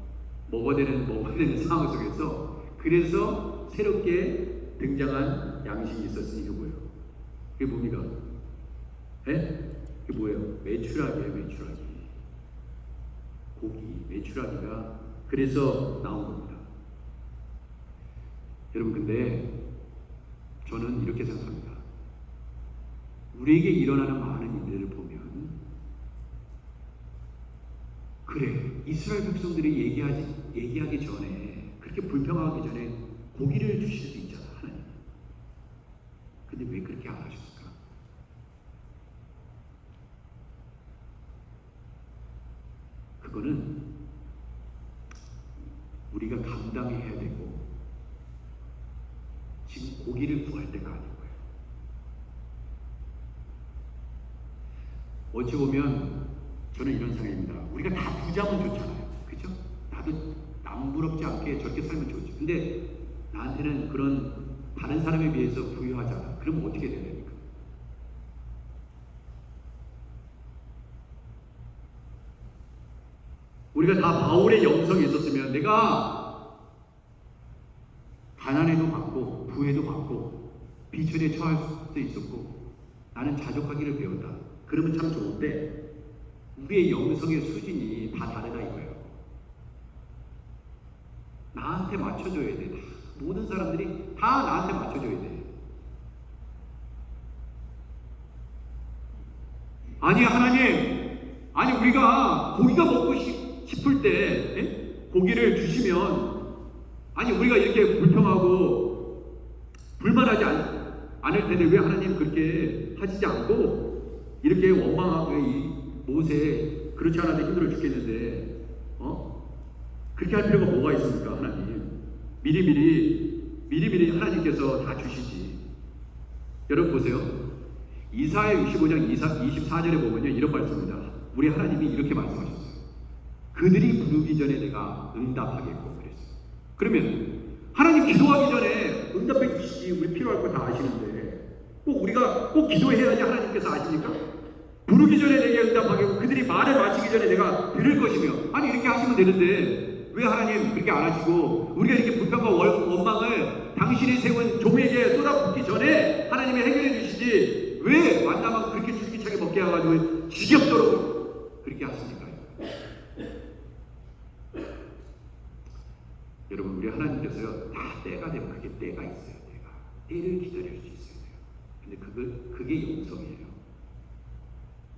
먹어야 되는 상황 속에서 그래서 새롭게 등장한 양식이 있었으니 이게 뭐예요? 그게 뭡니까? 그게 뭐예요? 메추라기예요. 메추라기. 고기, 메추라기가 그래서 나온 겁니다. 여러분 근데 저는 이렇게 생각합니다. 우리에게 일어나는 많은 일들을 보면 그래, 이스라엘 백성들이 얘기하기 전에 그렇게 불평하기 전에 고기를 주실 수 있잖아, 하나님. 근데 왜 그렇게 안 하셨을까? 그거는 우리가 감당해야 되고 지금 고기를 구할 때가 아닌 거예요. 어찌 보면 저는 이런 생각입니다. 우리가 다 부자면 좋잖아요. 그죠? 나도 남 부럽지 않게 저렇게 살면 좋지. 근데 나한테는 그런 다른 사람에 비해서 부유하잖아. 그러면 어떻게 돼야 됩니까? 우리가 다 바울의 영성이 있었으면 내가 가난에도 받고 부에도 받고 비천에 처할 수도 있었고 나는 자족하기를 배웠다. 그러면 참 좋은데 우리의 영성의 수준이 다 다르다 이거예요. 나한테 맞춰줘야 돼. 모든 사람들이 다 나한테 맞춰줘야 돼. 아니 하나님, 아니 우리가 고기가 먹고 싶을 때 고기를 주시면 아니 우리가 이렇게 불평하고 불만하지 않을 텐데 왜 하나님 그렇게 하시지 않고 이렇게 원망하고 이 모세 그렇지 않아도 힘들어 죽겠는데 그렇게 할 필요가 뭐가 있습니까? 하나님 미리미리 하나님께서 다 주시지. 여러분 보세요. 이사야 65장 24절에 보면요 이런 말씀입니다. 우리 하나님이 이렇게 말씀하셨어요. 그들이 부르기 전에 내가 응답하겠고 그랬어요. 그러면 하나님 기도하기 전에 응답해 주시지. 우리 필요할 거 다 아시는데 꼭 우리가 꼭 기도해야지 하나님께서 아십니까? 부르기 전에 내게 응답하겠고 그들이 말을 마치기 전에 내가 들을 것이며 아니 이렇게 하시면 되는데 왜 하나님 그렇게 안 하시고 우리가 이렇게 불평과 원망을 당신이 세운 종에게 쏟아붓기 전에 하나님이 해결해 주시지 왜 만나면 그렇게 줄기차게 먹게 해가지고 지겹도록 그렇게 하십니까? 여러분 우리 하나님께서요 다 때가 되면 그게 때가 있어요. 때를 기다릴 수 있어요. 근데 그게 영성이에요.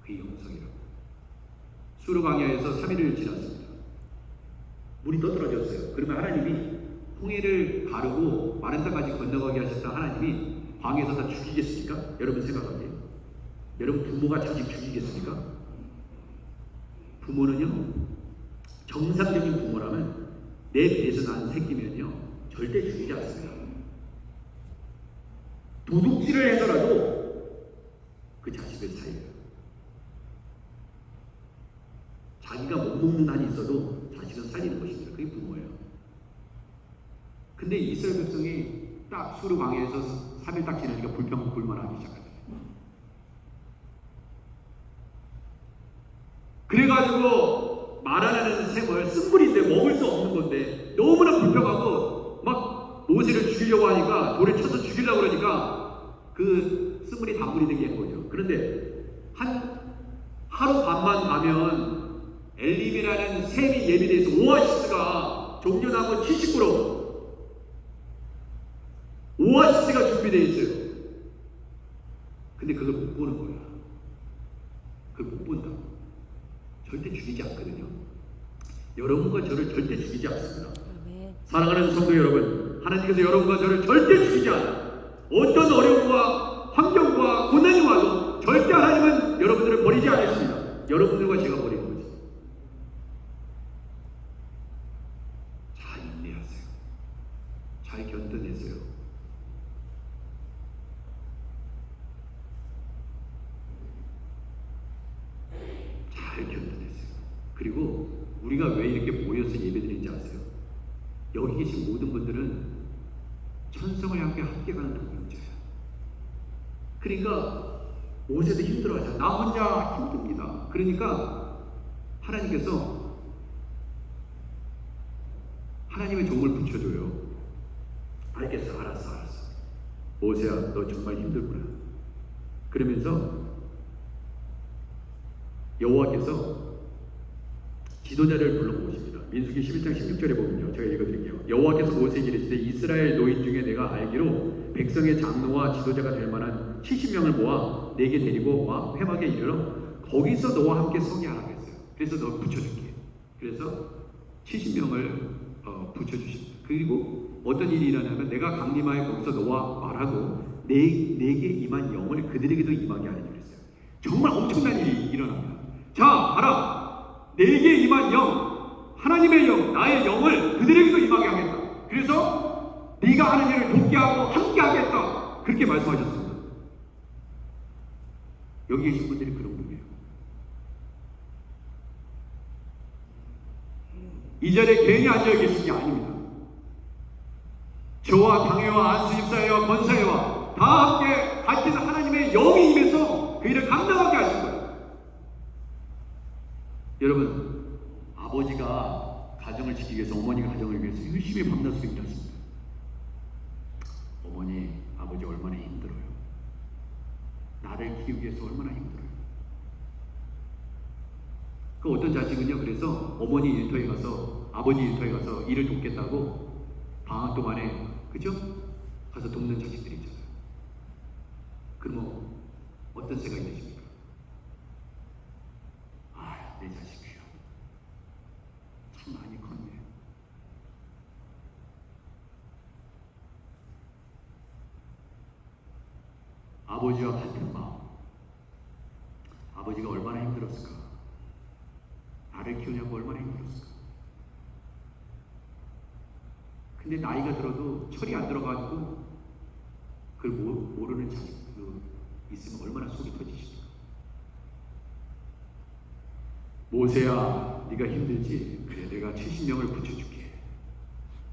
그게 영성이라고. 수르 광야에서 3일을 지났습니다. 물이 떠들어졌어요. 그러면 하나님이 홍해를 가르고 마른 땅까지 건너가게 하셨던 하나님이 광야에서 다 죽이겠습니까? 여러분 생각하기에 여러분 부모가 자식 죽이겠습니까? 부모는요 정상적인 부모라면 내 배에서 난 새끼면요 절대 죽이지 않습니다. 도둑질을 해서라도 그 자식을 살려요. 자기가 못 먹는 한이 있어도 자식은 살리는 것입니다. 그게 부모예요. 근데 이스라엘 백성이 딱 수르 광야에서 3일 딱 지나니까 불만하기 시작하죠. 그래가지고 말하는 셈을 쓴물인데 먹을 수 없는 건데 너무나 불평하고 막 모세를 죽이려고 하니까 돌에 쳐서 죽이려고 그러니까 그 쓴물이 단물이 되게 한 거죠. 그런데 하루 밤만 가면 엘림이라는 샘이 예비돼서 오아시스가 종려나무 70그루 오아시스가 준비되어 있어요. 근데 그걸 못 보는 거야. 그걸 못 본다고. 절대 죽이지 않거든요. 여러분과 저를 절대 죽이지 않습니다. 사랑하는 성도 여러분, 하나님께서 여러분과 저를 절대 죽이지 않아요. 어떤 어려움과 환경과 고난이 와도 절대 하나님은 여러분들을 버리지 않으십니다. 여러분들과 제가 버리는 거지. 잘 인내하세요. 잘 견뎌내세요. 잘 견뎌내세요. 그리고 우리가 왜 이렇게 모여서 예배드리는지 아세요? 여기 계신 모든 분들은 천성을 향해 함께 가는 동역자예요. 그러니까 모세도 힘들어하죠. 나 혼자 힘듭니다. 그러니까 하나님께서 하나님의 종을 붙여줘요. 알겠어, 알았어. 모세야, 너 정말 힘들구나. 그러면서 여호와께서 지도자를 불러모으십니다. 민수기 11장 16절에 보면요. 제가 읽어드릴게요. 여호와께서 모세에게 이르시되 이스라엘 노인 중에 내가 알기로 백성의 장로와 지도자가 될 만한 70명을 모아 내게 데리고 와 회막에 이르러 거기서 너와 함께 서게 하라고 했어요. 그래서 너 붙여줄게. 그래서 70명을 붙여주십니다. 그리고 어떤 일이 일어나면 내가 강림하여 거기서 너와 말하고 내게 임한 영을 그들에게도 임하게 하리라 그랬어요. 정말 엄청난 일이 일어납니다. 자, 봐라. 내게 임한 영, 하나님의 영, 나의 영을 그들에게도 임하게 하겠다. 그래서 네가 하는 일을 돕게 하고 함께 하겠다. 그렇게 말씀하셨습니다. 여기 계신 분들이 그런 분이에요. 이 자리에 괜히 앉아 계신 게 아닙니다. 저와 당회와 안수집사회와 권사회와 다 함께 같은 하나님의 영이 임해서 그 일을 감당하게 하신 거예요. 여러분, 아버지가 가정을 지키기 위해서, 어머니가 가정을 위해서 열심히 밤낮으로 일하십니다. 어머니, 아버지 얼마나 힘들어요. 나를 키우기 위해서 얼마나 힘들어요. 그 어떤 자식은요, 그래서 어머니 일터에 가서, 아버지 일터에 가서 일을 돕겠다고 방학 동안에, 그죠? 가서 돕는 자식들이 있잖아요. 그러면 어떤 생각이 드십니까? 아, 내 자식 귀여워. 아버지와 같은 마음. 아버지가 얼마나 힘들었을까? 나를 키우냐고 얼마나 힘들었을까? 근데 나이가 들어도 철이 안 들어가지고 그걸 모르는 자식도 있으면 얼마나 속이 터지십니까? 모세야, 네가 힘들지? 그래, 내가 70명을 붙여줄게.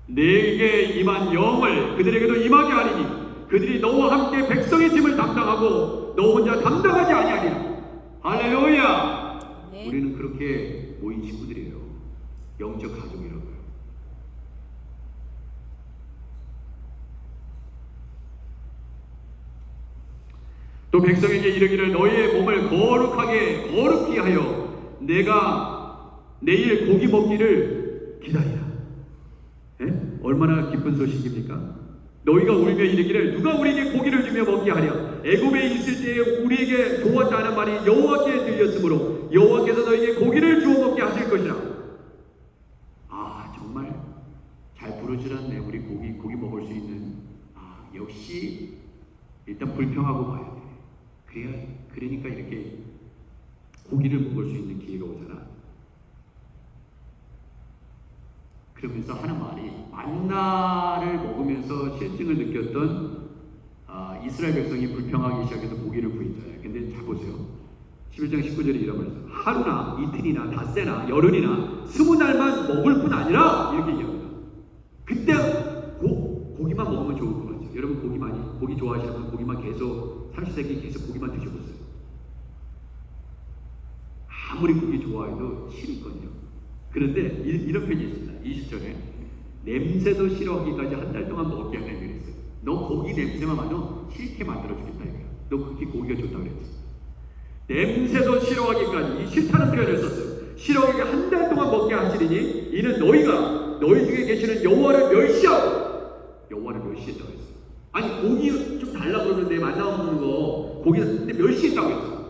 내게 임한 영을 그들에게도 임하게 하리니 그들이 너와 함께 백성의 짐을 담당하고 너 혼자 담당하지 아니하리라. 할렐루야.
네.
우리는 그렇게 모인 친구들이에요. 영적 가족이라고요. 또 백성에게 이르기를 너희의 몸을 거룩히 하여 내가 내일 고기 먹기를 기다리라. 예? 얼마나 기쁜 소식입니까? 너희가 울며 이르기를 누가 우리에게 고기를 주며 먹게 하랴. 애굽에 있을 때에 우리에게 도왔다는 말이 여호와께 들렸으므로 여호와께서 너희에게 고기를 주어 먹게 하실 것이라. 아, 정말 잘 부르짖었네. 우리 고기 먹을 수 있는. 아, 역시 일단 불평하고 봐야 돼. 그러니까 이렇게 고기를 먹을 수 있는 기회가 오잖아. 그러면서 하는 말이 만나를 먹으면서 실증을 느꼈던 이스라엘 백성이 불평하기 시작해서 고기를 구했잖아요. 근데 잘 보세요. 11장 19절에 이런 말이죠. 하루나 이틀이나 닷새나 열흘이나 20날만 먹을 뿐 아니라 이렇게 얘기합니다. 그때 고기만 먹으면 좋을 것 같죠. 여러분 고기 좋아하시는 분 고기만 계속 삼시세끼 계속 고기만 드셔보세요. 아무리 고기 좋아해도 싫거든요. 그런데 이런 편이 있습니다. 20절에 냄새도 싫어하기까지 한 달 동안 먹게 하는 일이 있어요. 너 고기 냄새만 맡아도 싫게 만들어주겠다 이거야. 너 그렇게 고기가 좋다고 그랬지. 냄새도 싫어하기까지 이 싫다는 표현을 썼어요. 싫어하게 한 달 동안 먹게 하시리니 이는 너희가 너희 중에 계시는 여호와를 멸시하고 여호와를 멸시했다고 했어요. 아니 고기 좀 달라고 그러는데 만나 먹는 거 고기 근데 멸시했다고 했어요.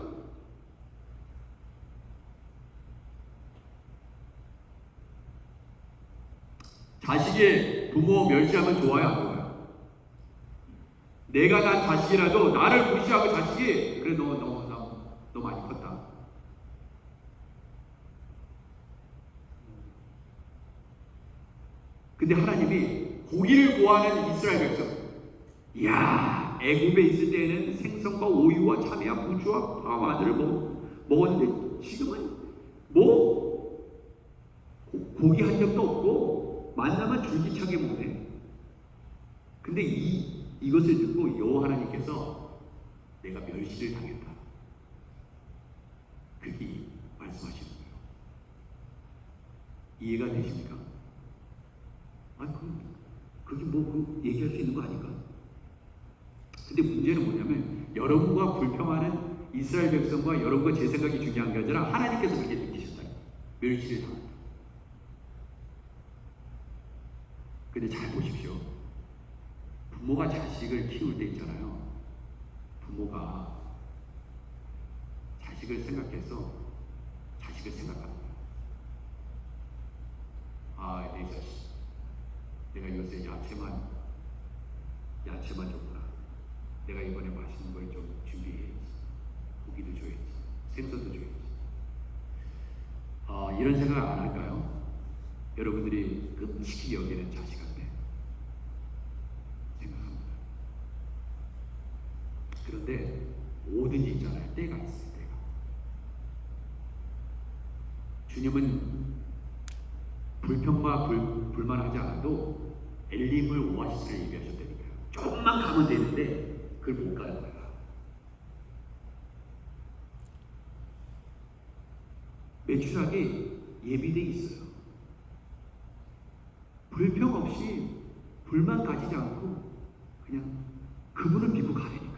자식의 부모 멸시하면 좋아요, 안 좋아요? 내가 난 자식이라도 나를 무시하고 자식이 그래 너 많이 컸다. 근데 하나님이 고기를 구하는 이스라엘 백성, 이야, 애굽에 있을 때에는 생선과 오이와 참외와 부추와 파와 마늘을 먹었는데 지금은 고기 한 점도 없고 만나면 줄기차게 먹네. 근데 이것을 듣고 여호와 하나님께서 내가 멸시를 당했다. 그렇게 말씀하시는 거예요. 이해가 되십니까? 아니 그게 얘기할 수 있는 거 아닌가? 근데 문제는 뭐냐면 여러분과 불평하는 이스라엘 백성과 여러분과 제 생각이 중요한 게 아니라 하나님께서 그렇게 느끼셨다. 멸시를 당한다. 근데 잘 보십시오. 부모가 자식을 키울 때 있잖아요. 부모가 자식을 생각해서 자식을 생각합니다. 아, 내 자식. 내가 요새 야채만 줬구나. 내가 이번에 맛있는 걸 좀 준비해야지. 고기도 줘야지. 생선도 줘야지. 이런 생각 안 할까요? 여러분들이 음식이 여기는 자식한테 생각합니다. 그런데 뭐든지 있잖아요. 때가 있어요. 때가. 주님은 불평과 불만하지 않아도 엘림을 오아시스를 예비하셨다니까요. 조금만 가면 되는데 그걸 못 가는 거야. 매출하게 예비돼 있어요. 불평 없이 불만 가지지 않고 그냥 그분을 믿고 가라니까.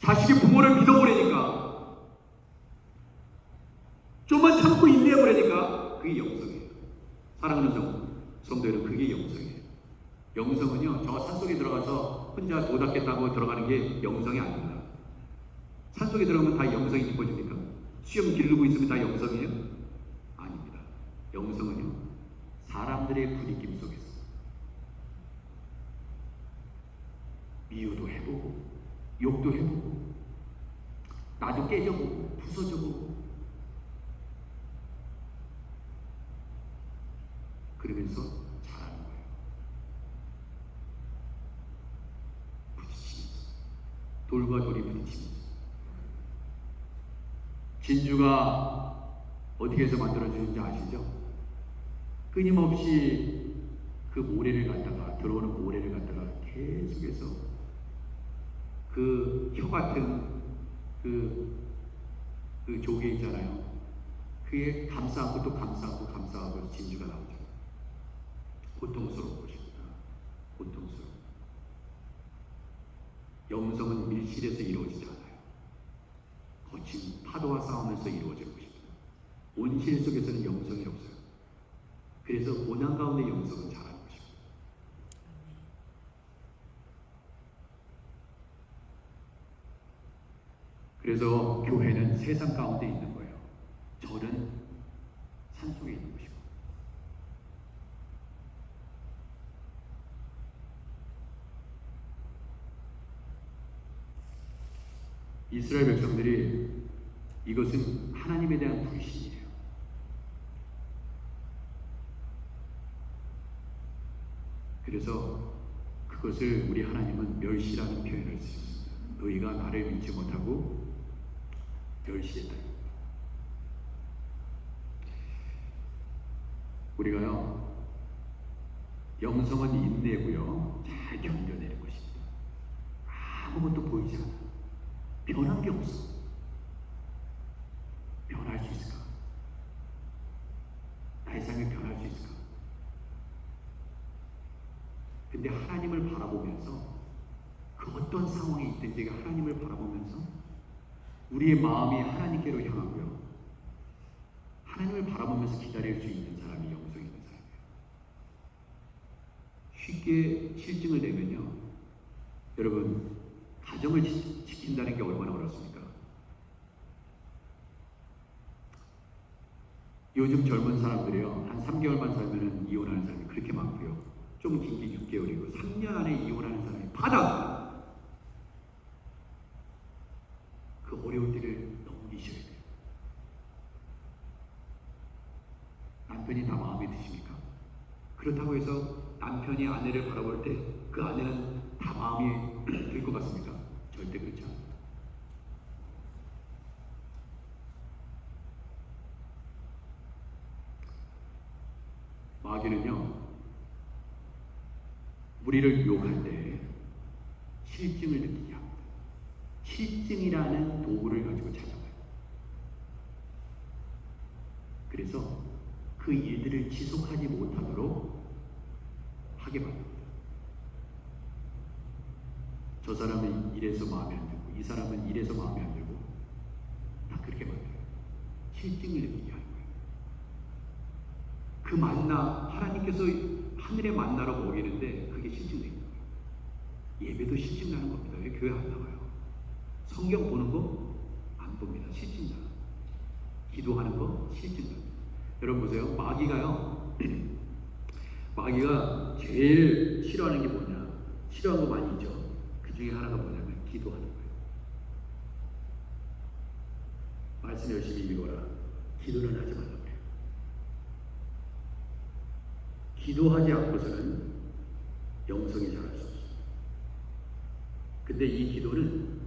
자식의 부모를 믿어보라니까. 좀만 참고 인내해보라니까. 그게 영성이에요. 사랑하는 성도 여러분, 그게 영성이에요. 영성은요, 저 산속에 들어가서 혼자 도닦겠다고 들어가는 게 영성이 아닙니다. 산속에 들어가면 다 영성이 깊어집니까? 수염 기르고 있으면 다 영성이에요? 아닙니다. 영성은요, 사람들의 부딪힘 속에서 미워도 해보고 욕도 해보고 나도 깨져보고 부서져보고 그러면서 잘하는 거예요. 부딪히면서 돌과 돌이 부딪히면서 진주가 어떻게 해서 만들어지는지 아시죠? 끊임없이 그 모래를 갖다가 들어오는 모래를 갖다가 계속해서 그 혀 같은 그 조개 있잖아요. 그게 감싸고 또 감싸고 감싸고 진주가 나오죠. 고통스러운 것입니다. 고통스러워. 영성은 밀실에서 이루어지지 않아요. 거친 파도와 싸우면서 이루어지는 것입니다. 온실 속에서는 영성이 없어요. 그래서 고난 가운데 영성은 자라는 것입니다. 그래서 교회는 세상 가운데 있는 거예요. 절은 산속에 있는 것이고. 이스라엘 백성들이 이것은 하나님에 대한 불신이에요. 그래서 그것을 우리 하나님은 멸시라는 표현을 쓰셨습니다. 너희가 나를 믿지 못하고 멸시했다. 우리가요, 영성은 인내고요, 잘 견뎌내는 것입니다. 아무것도 보이지 않아. 변한 게 없어. 변할 수 있을까? 나의 삶이 변할 수 있을까? 근데 하나님을 바라보면서 그 어떤 상황에 있든지 하나님을 바라보면서 우리의 마음이 하나님께로 향하고요, 하나님을 바라보면서 기다릴 수 있는 사람이 영성이 있는 사람이에요. 쉽게 실증을 내면요, 여러분, 가정을 지킨다는 게 얼마나 어렵습니까? 요즘 젊은 사람들이요, 한 3개월만 살면은 이혼하는 사람이 그렇게 많고요, 좀 긴게 6개월이고 3년 안에 이혼하는 사람이 바닥! 그 어려울 때를 넘기셔야 돼요. 남편이 다 마음에 드십니까? 그렇다고 해서 남편이 아내를 바라볼 때 그 아내는 다 마음에 들 것 같습니까? 절대 그렇지 않아요. 마귀는요, 우리를 유혹할 때 실증을 느끼게 합니다. 실증이라는 도구를 가지고 찾아와요. 그래서 그 일들을 지속하지 못하도록 하게 만듭니다. 저 사람은 이래서 마음에 안 들고 이 사람은 이래서 마음에 안 들고 다 그렇게 만들어요. 실증을 느끼게 하는 거예요. 그 만나, 하나님께서 하늘의 만나로 먹이는데 그게 실증되는 거예요. 예배도 실증나는 겁니다. 왜 교회 안 나와요? 성경 보는 거 안 봅니다. 실증나. 기도하는 거 실증나. 여러분 보세요. 마귀가요, 마귀가 제일 싫어하는 게 뭐냐? 싫어하는 거 많이 있죠. 그 중에 하나가 뭐냐면 기도하는 거예요. 말씀 열심히 읽어라. 기도는 하지 말라고 그래요. 기도하지 않고서는 영성이 자랄 수 없어요. 근데 이 기도를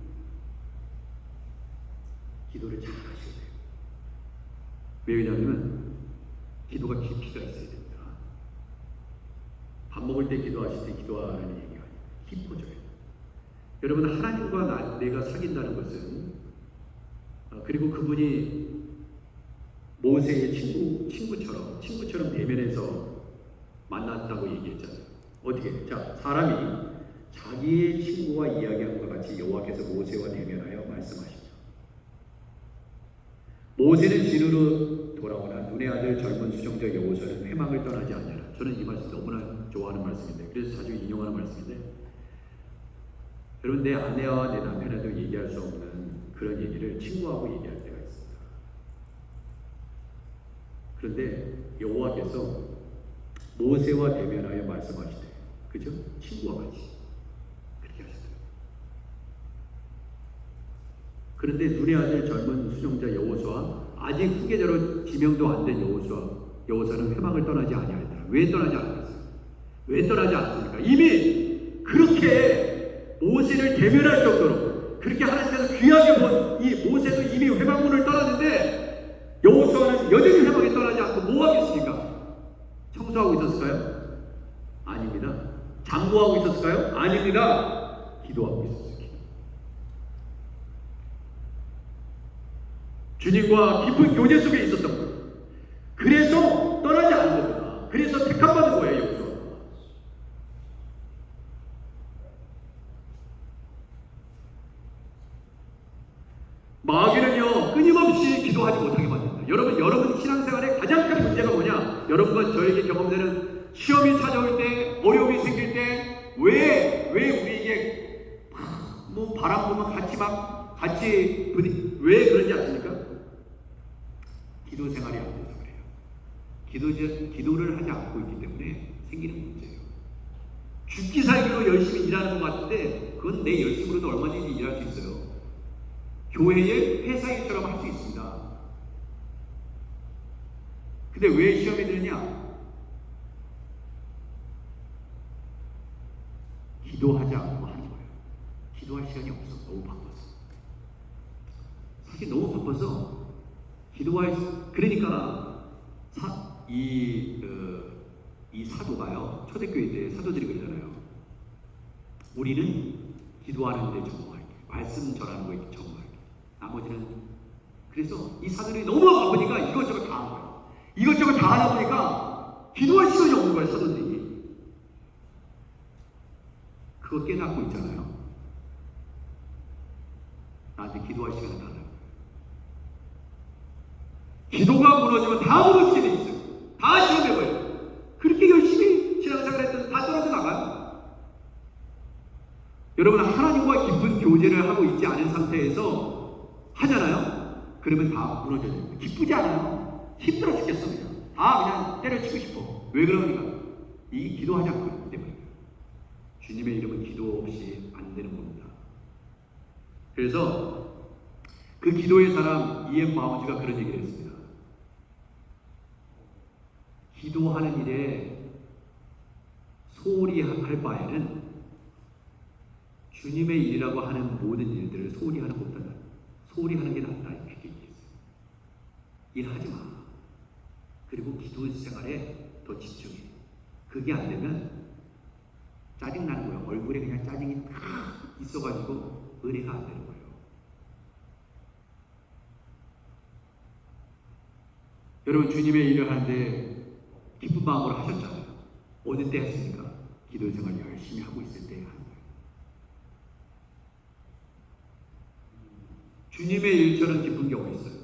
잘 하셔야 돼요. 왜냐하면 기도가 깊이가 있어야 됩니다. 밥 먹을 때 기도하실 때 기도하라는 얘기가 아니에요. 깊어져요. 여러분, 하나님과 내가 사귄다는 것은, 그리고 그분이 모세의 친구처럼 대면해서 만났다고 얘기했잖아요. 어떻게? 자, 사람이 자기의 친구와 이야기한 것 같이 여호와께서 모세와 대면하여 말씀하십니다. 모세는 진으로 돌아오나 눈의 아들 젊은 수종자 여호수아는 회망을 떠나지 않냐라. 저는 이 말씀 너무나 좋아하는 말씀인데, 그래서 자주 인용하는 말씀인데, 여러분, 내 아내와 내 남편에도 얘기할 수 없는 그런 얘기를 친구하고 얘기할 때가 있습니다. 그런데 여호와께서 모세와 대면하여 말씀하시되, 그죠? 친구와 같이 그렇게 하셨어요. 그런데 눈의 아들 젊은 수종자 여호수아, 아직 후계자로 지명도 안 된 여호수아는 회막을 떠나지 아니하였더라. 왜 떠나지 않았어요? 왜 떠나지 않았습니까? 이미 그렇게 모세를 대면할 정도로 그렇게 하나님께서 귀하게 본 이 모세도 이미 회막문을 떠났는데 여호수아는 여전히 회막에 떠나지 않고 뭐 하겠습니까? 청소하고 있었을까요? 아닙니다. 장구하고 있었을까요? 아닙니다. 기도하고 있었어요. 주님과 깊은 교제 속에 있었던 거예요. 그래서 떠나지 않은 겁니다. 그래서 택함받은 거예요. 여기서 마귀는요 끊임없이 기도하지 못하게 만듭니다. 여러분 신앙생활의 가장 큰 문제가 뭐냐? 여러분과 저에게 경험되는 시험이 찾아올 때, 어려움이 생길 때 왜 우리에게 뭐 바람 불면 같이 왜 그런지 아십니까? 기도 생활이 안 돼서 그래요. 기도를 하지 않고 있기 때문에 생기는 문제예요. 죽기 살기로 열심히 일하는 것 같은데 그건 내 열심으로도 얼마든지 일할 수 있어요. 교회의 회사일처럼 할 수 있습니다. 근데 왜 시험이 드느냐? 기도하지 않고 하는 거예요. 기도할 시간이 없어. 너무 바빠서. 사실 너무 바빠서 그러니까 이 사도가요, 초대교회 때 사도들이 그러잖아요. 우리는 기도하는 데 전공할게, 말씀 전하는 거에 전공할게. 나머지는 그래서 이 사도들이 너무 바쁘니까 이것저것 다 하는 거예요. 이것저것 다 하다 보니까 기도할 시간이 없는 거예요. 사도들이 그거 깨닫고 있잖아요. 나한테 기도할 시간을 달라고. 기도가 무너지면 다 무너지게 돼 있어요. 다 시험해버려요. 그렇게 열심히 신앙생활 했더니 다 떨어져 나가요. 여러분, 하나님과 깊은 교제를 하고 있지 않은 상태에서 하잖아요. 그러면 다 무너져요. 기쁘지 않아요. 힘들어 죽겠어. 그냥 때려치고 싶어. 왜 그러니까? 이게 기도하지 않고 있기 때문에. 주님의 이름은 기도 없이 안 되는 겁니다. 그래서 그 기도의 사람 이엠 마운즈가 그런 얘기를 했습니다. 기도하는 일에 소홀히 할 바에는 주님의 일이라고 하는 모든 일들을 소홀히 하는 것보다 소홀히 하는 게 낫다. 이렇게 얘기했어요. 일하지 마. 그리고 기도 생활에 더 집중해. 그게 안 되면 짜증나는 거예요. 얼굴에 그냥 짜증이 탁 있어가지고 은혜가 안 되는 거예요. 여러분, 주님의 일을 하는데 기쁜 마음으로 하셨잖아요. 어느 때 했습니까? 기도 생활 열심히 하고 있을 때 하는 거예요. 주님의 일처럼 기쁜 게 어디 있어요?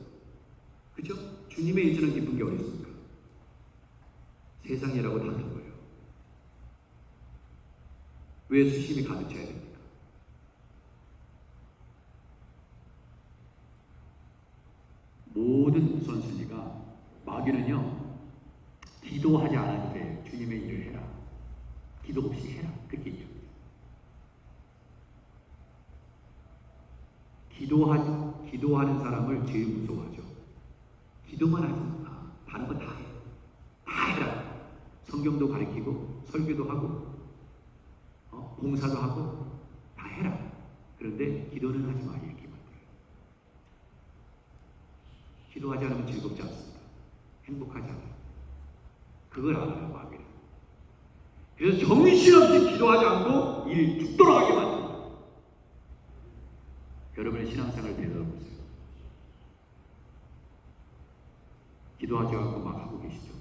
그죠? 주님의 일처럼 기쁜 게 어디 있습니까? 세상이라고 다른 거예요. 왜 수심이 가득 차야 됩니까? 모든 우선순위가 마귀는요, 기도하지 않아도 돼. 주님의 일을 해라. 기도 없이 해라. 그렇게 얘기합니다. 기도하는 사람을 제일 무서워하죠. 기도만 하지 마. 다른 건 다 해. 다 해라. 성경도 가르치고, 설교도 하고, 봉사도 하고, 다 해라. 그런데 기도는 하지 마. 이렇게 말해요. 기도하지 않으면 즐겁지 않습니다. 행복하지 않아요. 그걸 알아요, 마귀는. 그래서 정신없이 기도하지 않고 일 쭉 돌아가게 만듭니다. 여러분의 신앙생활을 되돌아보세요. 기도하지 않고 막 하고 계시죠?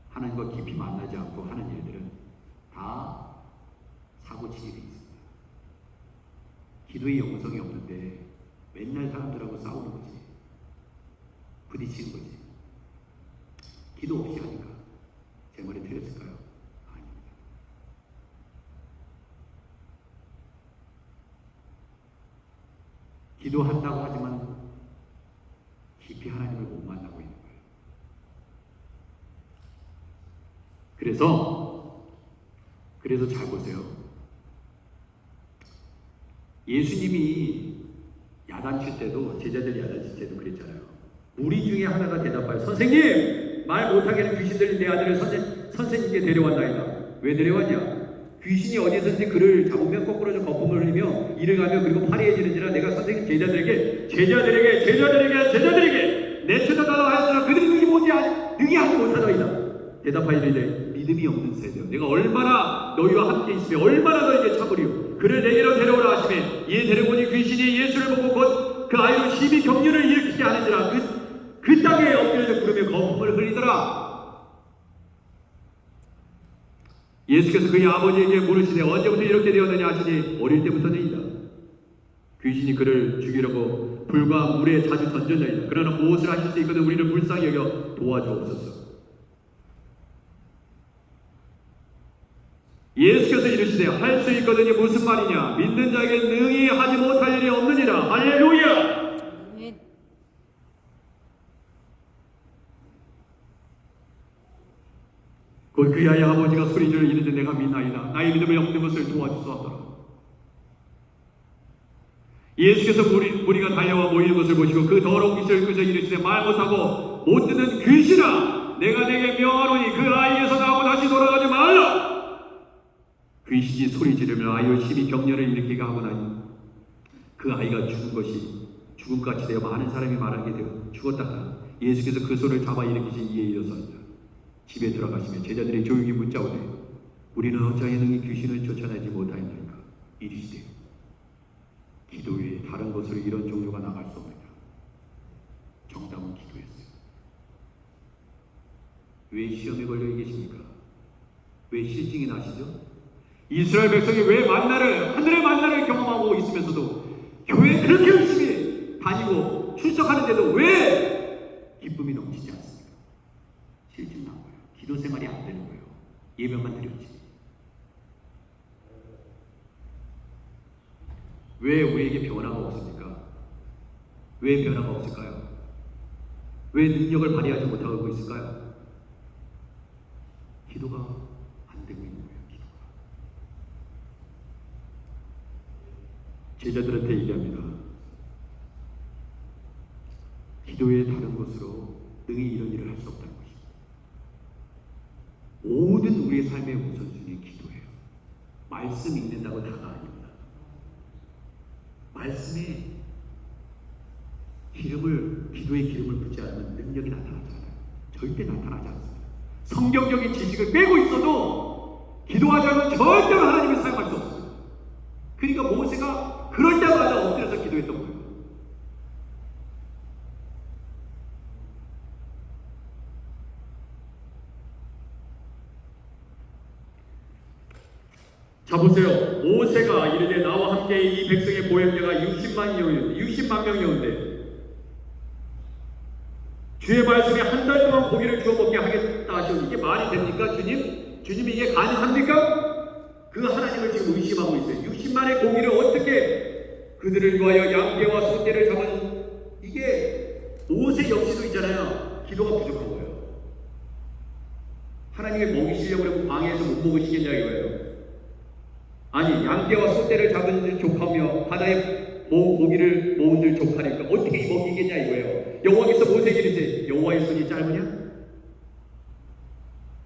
하나님과 깊이 만나지 않고 하는 일들은 다 사고치게 되어 있습니다. 기도의 영성이 없는데 맨날 사람들하고 싸우는 거지. 부딪히는 거지. 기도 없이 하니까. 제 말이 틀렸을까요? 아닙니다. 기도한다고 하지만 깊이 하나님을 못 만나고 있는 거예요. 그래서 잘 보세요. 예수님이 야단칠 때도, 제자들 야단칠 때도 그랬잖아요. 무리 중에 하나가 대답하여 선생님, 말 못하게는 귀신들이 내 아들을 선생님께 데려왔나이다. 왜 데려왔냐? 귀신이 어디선지 그를 잡으면 거꾸로 거품을 흘리며 이를 가며 그리고 파리해지는지라 내가 선생님 제자들에게 내쳐다달라 하였으나 그들이 능히 하지 못하더이다. 대답하여 이르되 믿음이 없는 세대여, 내가 얼마나 너희와 함께 있으며 얼마나 너희에게 참으리요. 그를 내게로 데려오라 하시매 이에 데려오니 귀신이 예수를 보고 곧 그 아이로 심히 경륜을 일으키게 하는지라 그 땅에 엎드려져 구르며 거품을 흘리더라. 예수께서 그의 아버지에게 물으시되 언제부터 이렇게 되었느냐 하시니 어릴 때부터니이다. 귀신이 그를 죽이려고 불과 물에 자주 던져져있다. 그러나 무엇을 하실 수 있거든 우리를 불쌍히 여겨 도와주옵소서. 예수께서 이르시되 할 수 있거든이 무슨 말이냐? 믿는 자에게 능히 하지 못할 일이 없느니라. 할렐루야. 곧 그 아이의 아버지가 소리지르 이르되 내가 믿나이다. 나의 믿음이 없는 것을 도와주소서. 예수께서 무리가 달려와 모이는 것을 보시고 그 더러운 귀신을 끄셔 이르시되 말 못하고 못 듣는 귀신아, 내가 내게 명하노니 그 아이에서 나오고 다시 돌아가지 말라. 귀신이 소리 지르며 아이의 심히 경련을 일으키게 하고 나니 그 아이가 죽은 것이 죽음같이 되어 많은 사람이 말하게 되어 죽었다가 예수께서 그 손을 잡아 일으키신 이에 일어섰다. 집에 들어가시며 제자들이 조용히 묻자오되 우리는 어찌하여 능히 귀신을 쫓아내지 못하였나이까? 이르시되 기도 외에 다른 곳으로 이런 종류가 나갈 수 없느냐? 정답은 기도였어요. 왜 시험에 걸려 계십니까? 왜 실증이 나시죠? 이스라엘 백성이 왜 하늘의 만나를 경험하고 있으면서도 교회에 그렇게 열심히 다니고 출석하는데도 왜 기쁨이 넘치지 않습니까? 실증 난 거예요. 기도 생활이 안 되는 거예요. 예배만 드렸지. 왜 우리에게 변화가 없습니까? 왜 변화가 없을까요? 왜 능력을 발휘하지 못하고 있을까요? 기도가 안 되고 있는 거예요. 제자들한테 얘기합니다. 기도의 다른 곳으로 능히 이런 일을 할 수 없다는 것입니다. 모든 우리의 삶의 우선순위 기도예요. 말씀 읽는다고 다가 아닙니다. 말씀에 기도의 기름을 붓지 않으면 능력이 나타나지 않아요. 절대 나타나지 않습니다. 성경적인 지식을 빼고 있어도 기도하지 않으면 절대로 하나님을 사용할 수 없습니다. 그러니까 모세가 그럴 때마다 엎드려서 기도했던 거예요. 자 보세요. 모세가 이르되 나와 함께 이 백성의 보행자가 60만 명이었는데 주의 말씀에 한 달 동안 고기를 주워 먹게 하겠다 하시니 이게 말이 됩니까? 주님이 이게 가능합니까? 그 하나님을 지금 의심하고 있어요. 60만의 고기를 어떻게 그들을 위하여 양떼와 소떼를 잡은 이게 모세 역시도 있잖아요. 기도가 부족한 거예요. 하나님이 먹이시려고 그러고 광야에서 못 먹으시겠냐 이거예요. 아니 양떼와 소떼를 잡은 줄 족하며 바다에 모은 고기를 모은 줄 족하니까 어떻게 먹이겠냐 이거예요. 여호와께서 모세에게 이르시되 여호와의 손이 짧으냐?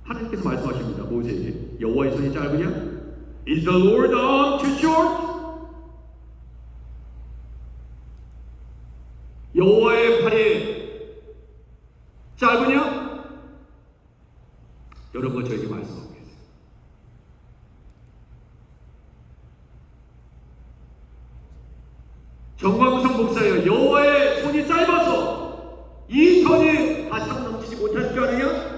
하나님께서 말씀하십니다. 모세에게 여호와의 손이 짧으냐? Is the Lord arm too short? 여호와의 팔이 짧으냐? 여러분과 저에게 말씀하고 계세요. 정광성 목사여, 여호와의 손이 짧아서 이 전이 다 차고 넘치지 못할 줄 아느냐?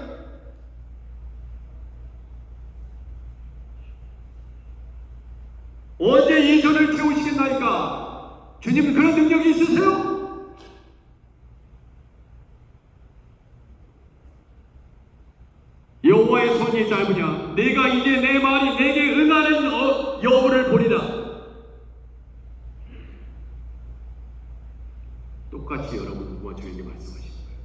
언제 이 전을 채우시겠나이까? 주님은 그런 능력이 있으세요? 여호와의 손이 짧으냐? 내가 이제 내 말이 내게 응하는 여부를 보리라. 똑같이 여러분과 저에게 말씀하시는 거예요.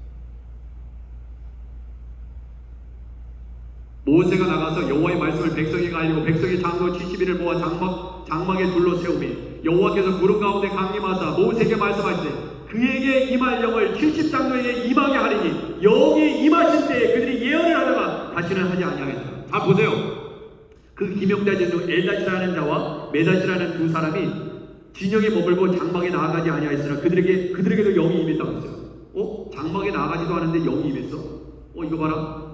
모세가 나가서 여호와의 말씀을 백성에게 알리고 백성의 장로 70인을 모아 장막에 둘러 세우매
여호와께서 구름 가운데 강림하사 모세에게 말씀하시되 그에게 임할 영을 70장로에게 임하게 하리니 영이 임하신 때에 그들이 예언을 하다가 다시는 하지 아니하겠다. 자 보세요. 그 기명자진 중 엘닷이라는 자와 메닷이라는 두 사람이 진영에 머물고 장막에 나아가지 아니하였으나 그들에게도 영이 임했다고 했어요. 장막에 나아가지도 않았는데 영이 임했어? 이거 봐라.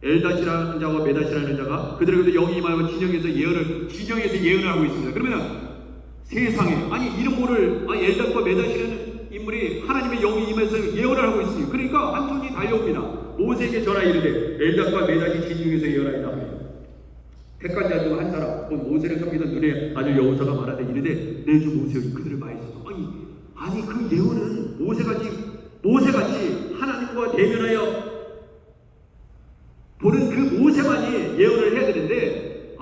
엘닷이라는 자와 메닷이라는 자가 그들에게도 영이 임하여 진영에서 예언을 하고 있습니다. 그러면 세상에 이름 모를 엘닷과 메닷이라는 인물이 하나님의 영이 임해서 예언을 하고 있습니다. 그러니까 한 손이 달려옵니다. 모세에게 전하 이르되 엘닷과 메닷이 진중에서 예언하였다 하며 택한 자 중 한 사람 곧 모세를 섬기던 눈의 아들 여호사가 말하되 이르되 내 주 모세여 그들을 많이 써서 아니 그 예언은 모세같이 하나님과 대면하여 보는 그 모세만이 예언을 해야 되는데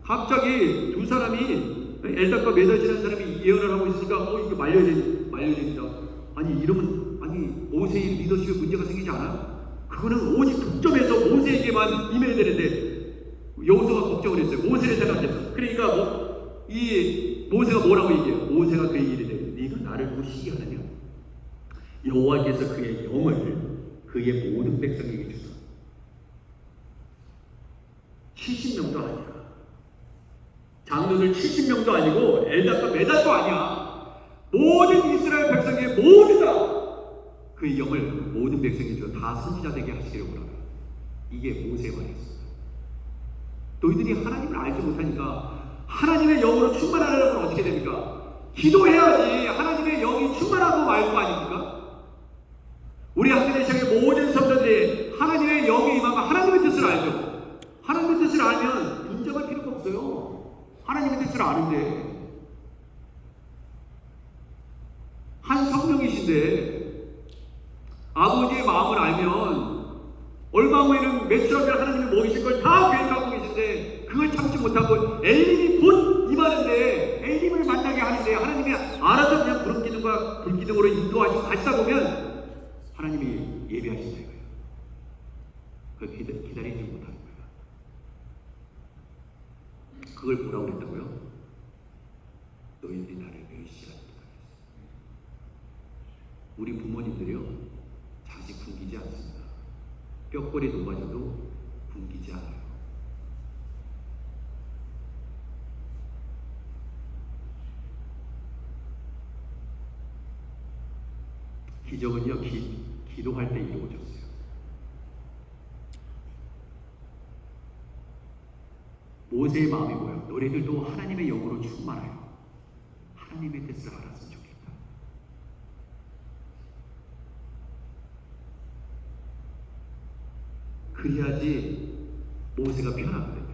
갑자기 두 사람이 엘닷과 메닷이라는 사람이 예언을 하고 있으니까 이게 말려야 됩니다. 이러면 모세의 리더십에 문제가 생기지 않아요? 그거는 오직 독점해서 모세에게만 임해야 되는데 여호수아가 걱정을 했어요. 모세를 생각해서. 그러니까 이 모세가 뭐라고 얘기해요? 모세가 그에게 이르되 네가 나를 두고 시기하느냐? 여호와께서 그의 영을 그의 모든 백성에게 주사 70명도 아니야. 장로들 70명도 아니고 엘닷과 메닷도 아니야. 모든 이스라엘 백성의 모두 다 그의 영을 모든 백성에게 주어 다 선지자 되게 하시기를 원하라. 이게 모세의 말이었어. 너희들이 하나님을 알지 못하니까 하나님의 영으로 충만하려면 어떻게 됩니까? 기도해야지 하나님의 영이 충만하고 말 거 아닙니까? 우리 하늘의 모든 성도들이 하나님의 영이 임하면 하나님의 뜻을 알죠. 하나님의 뜻을 알면 분쟁할 필요가 없어요. 하나님의 뜻을 아는데 한 성령이신데 아버지의 마음을 알면 얼마 후에는 메추라기를 하나님이 먹이실 걸 다 계획하고 계신데 그걸 참지 못하고 엘림이 곧 임하는데 엘림을 만나게 하는데 하나님이 알아서 그냥 구름기둥과 불기둥으로 인도하시고 가시다 보면 하나님이 예배하신다 이거예요. 그걸 기다리지 못하는 거예요. 그걸 뭐라고 그랬다고요? 너희들이 나를 멸시하지 못하겠어. 우리 부모님들이요 자식 굶기지 않습니다. 뼈꼬리 녹아져도 굶기지 않아요. 기적은요 기도할 때 이루어졌어요. 모세의 마음이 뭐예요? 너희들도 하나님의 영으로 충만하여 하나님의 뜻을 알았으면 좋겠다. 그래야지 모세가 편하거든요.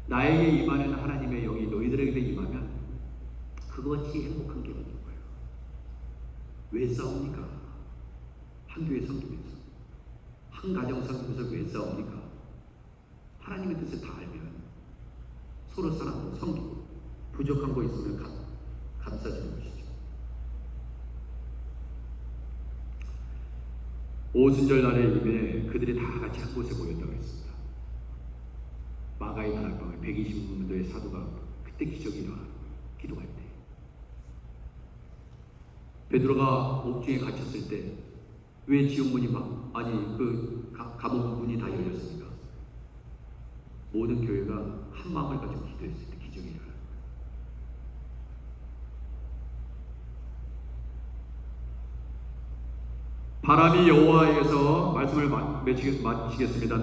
나에게 임하는 하나님의 영이 너희들에게 임하면 그것이 행복한 게 없는 거예요. 왜 싸웁니까? 한 교회 섬기면서 한 가정 섬기면서 왜 싸웁니까? 하나님의 뜻을 다 알면 서로 사랑하고 섬기고 부족한 거 있으면 감싸주는 것이죠. 오순절 날에 임해 그들이 다 같이 한 곳에 모였다고 했습니다. 마가의 다락방에 120명의 사도가 그때 기적이 일어나는 거예요. 기도할 때. 베드로가 옥중에 갇혔을 때 왜 지옥문이 감옥 문이 다 열렸습니까? 모든 교회가 한 마음을 가지고 기도했을 때 기적이 일어나요. 바람이 여호와에게서 말씀을 마치겠습니다.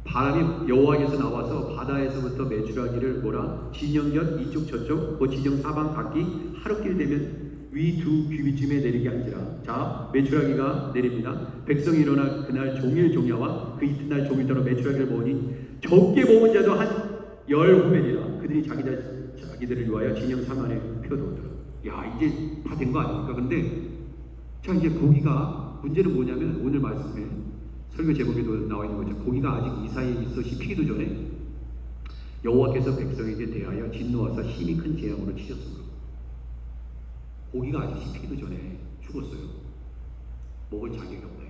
바람이 여호와에게서 나와서 바다에서부터 메추라기를 진영견 이쪽 저쪽 그 진영 사방 각기 하루길 되면 위 2규빗쯤에 내리게 한지라. 자, 메추라기가 내립니다. 백성이 일어나 그날 종일 종야와 그 이튿날 종일토로 메추라기를 모으니 적게 모은 자도 한 10후면이라. 그들이 자기들을 위하여 진영 사만에 펴두었더라. 야, 이제 다 된 거 아닙니까? 근데 자, 이제 고기가 문제는 뭐냐면 오늘 말씀에 설교 제목에도 나와 있는 거죠. 고기가 아직 이 사이에 있어 씹히기도 전에 여호와께서 백성에게 대하여 진노하사 힘이 큰 재앙으로 치셨습니다. 고기가 아직 씹히기도 전에 죽었어요. 먹을 자격이 없다.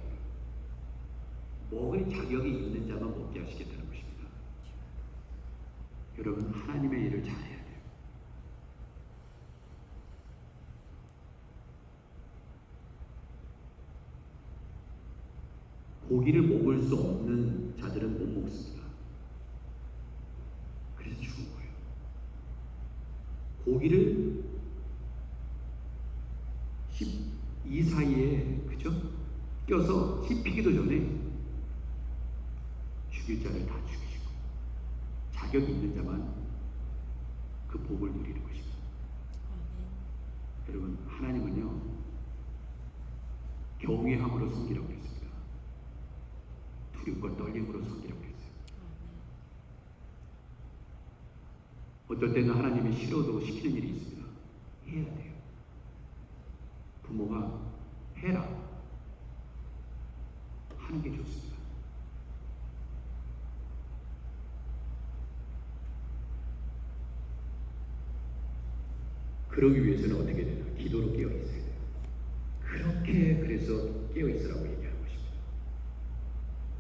먹을 자격이 있는 자만 먹게 하시겠다는 것입니다.
여러분 하나님의 일을 잘해야 돼요. 고기를 먹을 수 없는 자들은 못 먹습니다. 그래서 죽은 거예요. 고기를 이 사이에 그죠? 껴서 씹히기도 전에 죽일 자를 다 죽이시고 자격 있는 자만 그 복을 누리는 것입니다. 여러분 하나님은요 경외함으로 섬기라고 했습니다. 두려움과 떨림으로 섬기라고 했어요. 어떨 때는 하나님이 싫어도 시키는 일이 있습니다. 해야 돼요. 부모가 해라 하는 게 좋습니다. 그러기 위해서는 어떻게 되나? 기도로 깨어 있어야 돼요. 그렇게 그래서 깨어 있으라고 얘기하는 것입니다.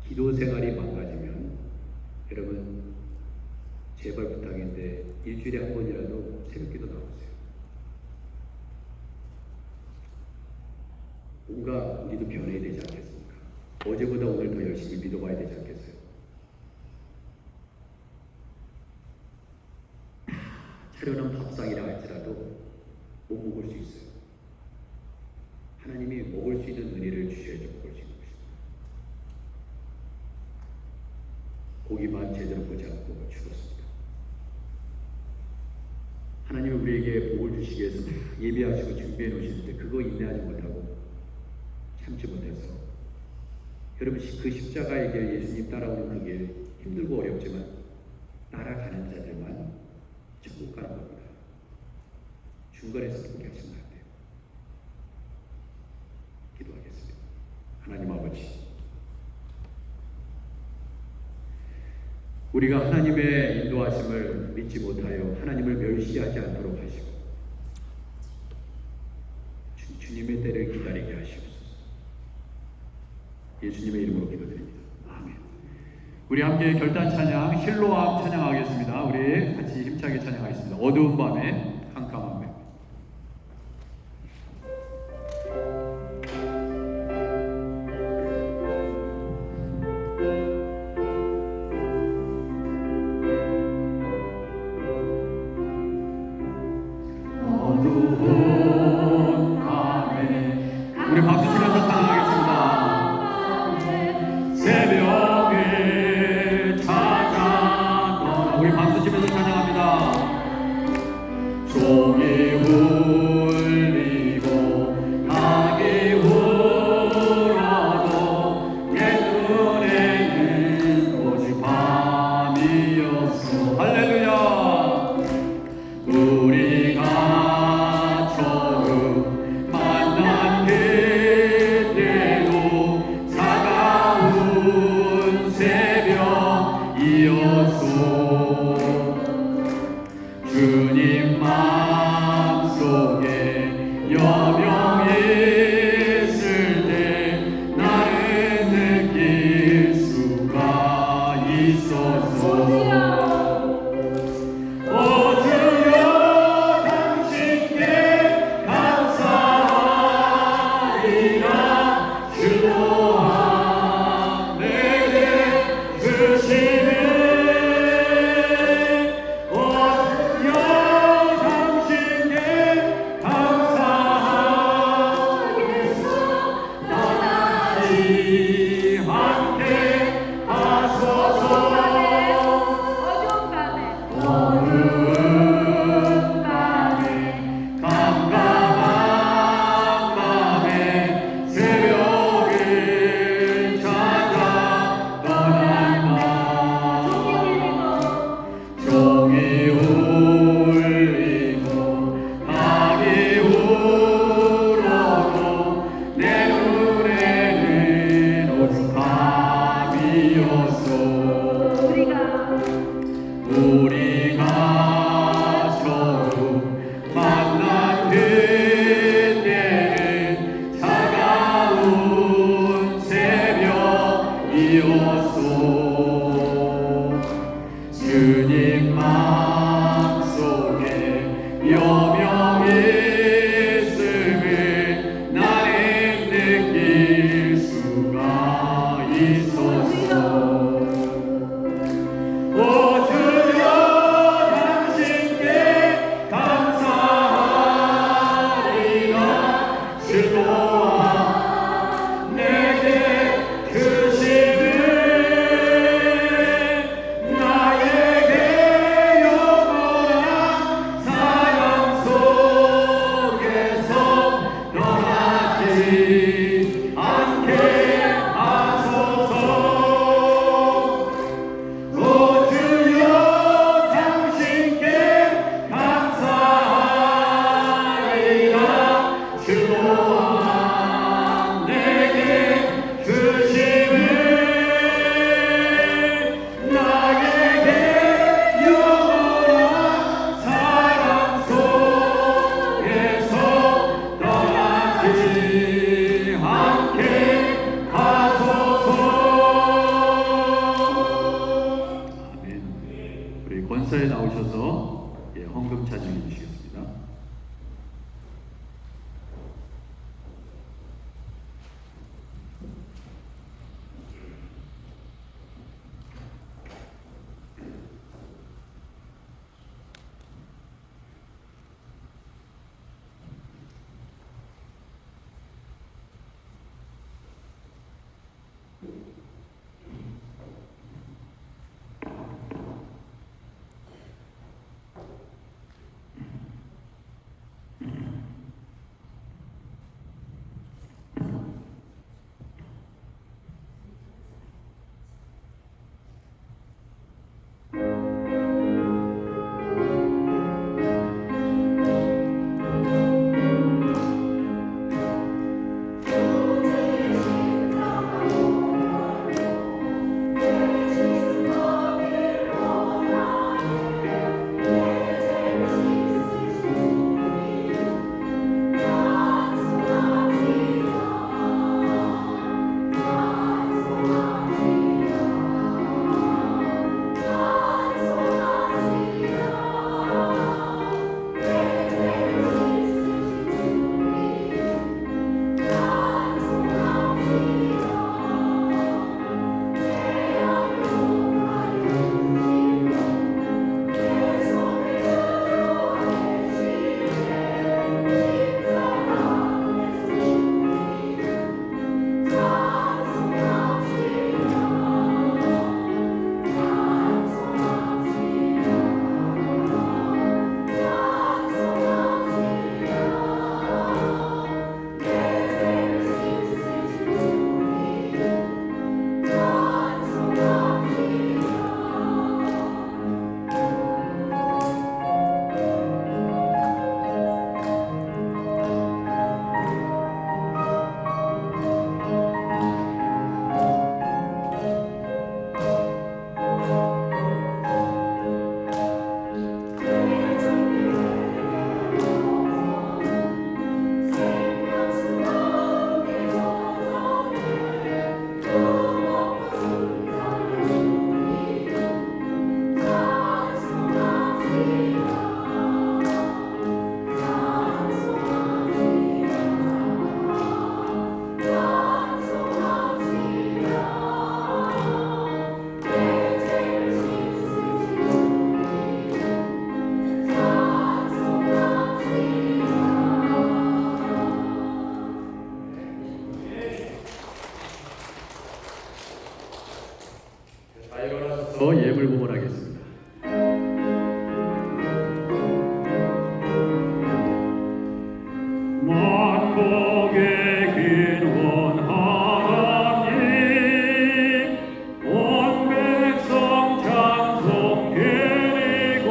기도 생활이 망가지면 여러분 제발 부탁인데 일주일에 한 번이라도 새벽기도 나오세요. 뭔가 우리도 변해야 되지 않겠습니까? 어제보다 오늘 더 열심히 믿어봐야 되지 않겠어요? 차려놓은 밥상이라 할지라도 못 먹을 수 있어요. 하나님이 먹을 수 있는 은혜를 주셔야지 먹을 수 있는 것입니다. 고기만 제대로 보지 않고 죽었습니다. 하나님이 우리에게 복을 주시기 위해서 예비하시고 준비해 놓으시는데 그거 인내하지 못하고 참지 못해서 여러분 그 십자가의 길 예수님 따라오는 그 길 힘들고 어렵지만 따라가는 자들만 천국 가는 겁니다. 중간에서 포기하시면 안 돼요. 기도하겠습니다. 하나님 아버지, 우리가 하나님의 인도하심을 믿지 못하여 하나님을 멸시하지 않도록 하시고 주님의 때를 기다리게 하시옵소서. 예수님의 이름으로 기도드립니다. 아멘. 우리 함께 결단 찬양 실로암 찬양하겠습니다. 우리 같이 힘차게 찬양하겠습니다. 어두운 밤에 캄캄한 밤. 우리 박수 치면서 찬양하겠습니다. 새벽에 찾아떠나 우리 박수 치면서 찬양합니다. 종이 울리고 닭이 울어도 내 눈에는 오직 밤이었어. 할렐루야. 우리가 처음 만난 그 나와서 예물 봉헌하겠습니다.
만복의 근원 하나님 온 백성 찬송 드리고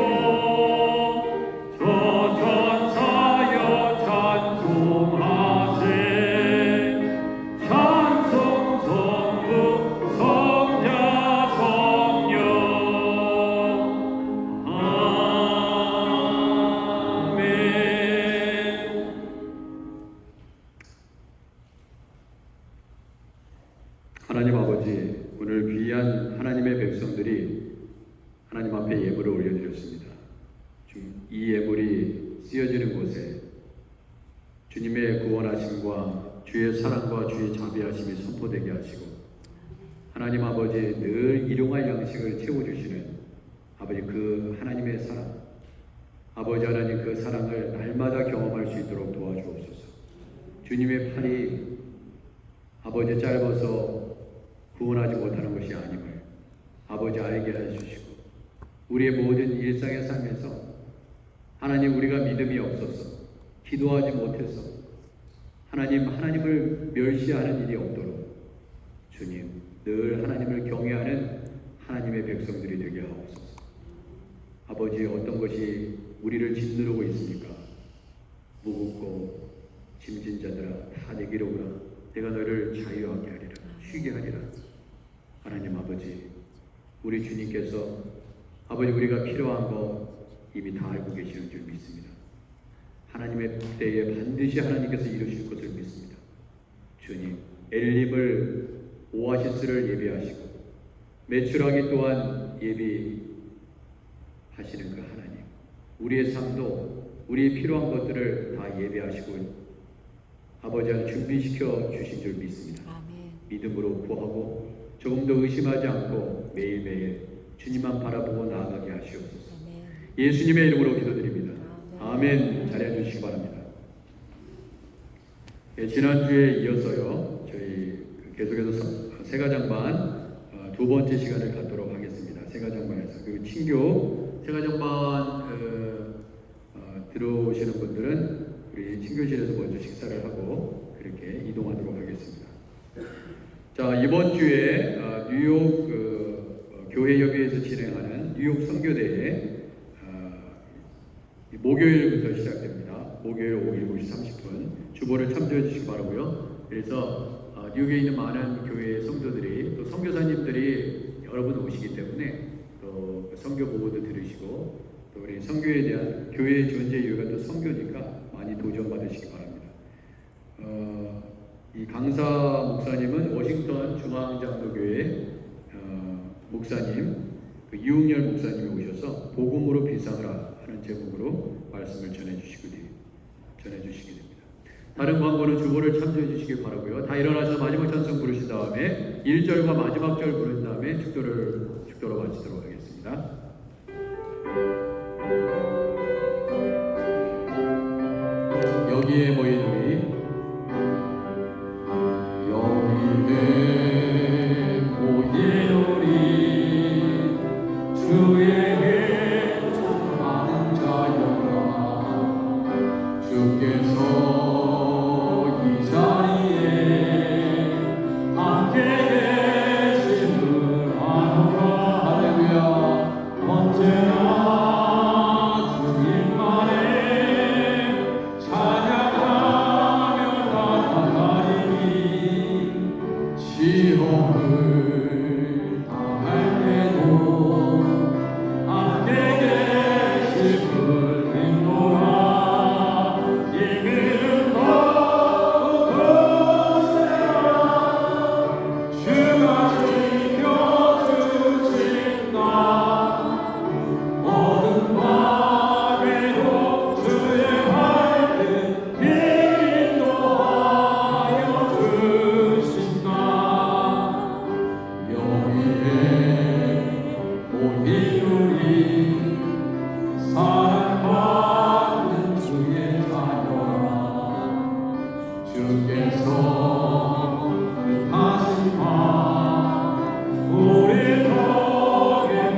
저 천사여 찬송하세 찬송 성부 성자 성령 아멘.
하나님 아버지, 오늘 귀한 하나님의 백성들이 하나님 앞에 예물을 올려드렸습니다. 이 예물이 쓰여지는 곳에 주님의 구원하심과 주의 사랑과 주의 자비하심이 선포되게 하시고 하나님 아버지 늘 일용할 양식을 채워주시는 아버지 그 하나님의 사랑, 아버지 하나님 그 사랑을 날마다 경험할 수 있도록 도와주옵소서. 주님의 팔이 아버지 짧아서 구원하지 못하는 것이 아님을 아버지 알게 해주시고 우리의 모든 일상의 삶에서 하나님 우리가 믿음이 없어서 기도하지 못해서 하나님을 멸시하는 일이 없도록 주님 늘 하나님을 경외하는 하나님의 백성들이 되게 하옵소서. 아버지 어떤 것이 우리를 짓누르고 있습니까? 무겁고 짐진 자들아 다 내게로 오라. 내가 너를 자유하게 하리라. 쉬게 하리라. 하나님 아버지 우리 주님께서 아버지 우리가 필요한 거 이미 다 알고 계시는 줄 믿습니다. 하나님의 때에 반드시 하나님께서 이루실 것을 믿습니다. 주님 엘림을 오아시스를 예비하시고 메추라기 또한 예비하시는 그 하나님 우리의 삶도 우리의 필요한 것들을 다 예비하시고 아버지와 준비시켜 주신 줄 믿습니다. 믿음으로 구하고 조금 더 의심하지 않고 매일매일 주님만 바라보고 나아가게 하시옵소서. 예수님의 이름으로 기도드립니다. 아멘. 잘해 주시기 바랍니다. 예, 지난주에 이어서요 저희 계속해서 세가장반 두 번째 시간을 갖도록 하겠습니다. 세가장반에서 그 친교 세가장반 들어오시는 분들은 우리 친교실에서 먼저 식사를 하고 그렇게 이동하도록 하겠습니다. 자 이번 주에 뉴욕 교회협의회에서 진행하는 뉴욕 선교대회 목요일부터 시작됩니다. 목요일 오후 7시 30분 주보를 참조해 주시기 바라고요. 그래서 뉴욕에 있는 많은 교회 성도들이 또 선교사님들이 여러분 오시기 때문에 또 선교 보고도 들으시고 또 우리 선교에 대한 교회의 존재 이유가 또 선교니까 많이 도전 받으시기 바랍니다. 이 강사 목사님은 워싱턴 중앙장로교회 목사님 이웅열 목사님이 오셔서 복음으로 비상하라 하는 제목으로 말씀을 전해주시게 됩니다. 다른 광고는 주보를 참조해 주시기 바라고요. 다 일어나서 마지막 찬송 부르신 다음에 1절과 마지막 절 부른 다음에 축도로 마치도록 하겠습니다. 여기에 모인 우리 주께서 다시 우리 덕에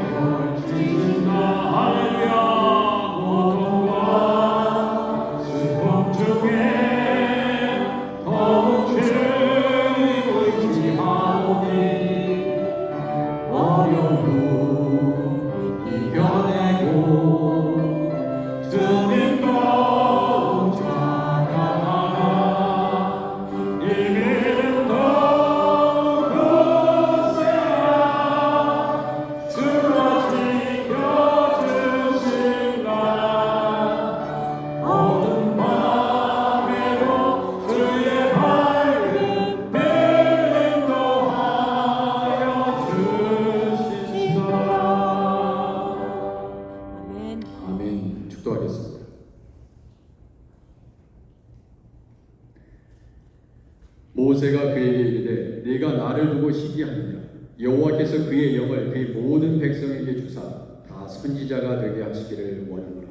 모세가 그에게 이르되 네가 나를 두고 시기하느냐 여호와께서 그의 영을 그의 모든 백성에게 주사 다 선지자가 되게 하시기를 원하노라.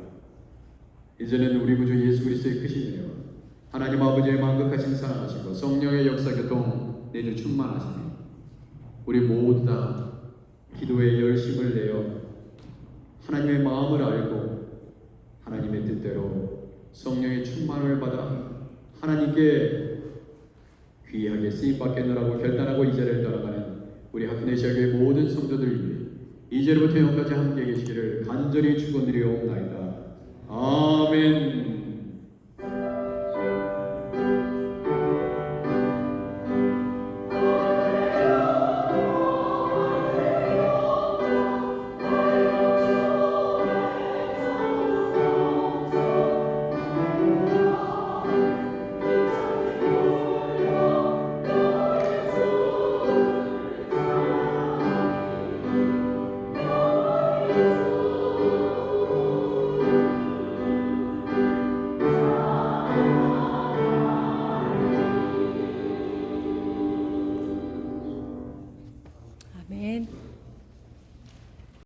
이제는 우리 구주 예수 그리스도의 크신 은혜와 하나님 아버지의 만극하신 사랑하시고 성령의 역사 교통 내주 충만하시니 우리 모두 다 기도에 열심을 내어 하나님의 마음을 알고 하나님의 뜻대로 성령의 충만을 받아 하나님께 귀하게 쓰임받겠노라고 결단하고 이 자리를 떠나가는 우리 하크네시아 교회 모든 성도들 위해 이제로부터 영까지 함께 계시기를 간절히 축원드리옵나이다. 아멘.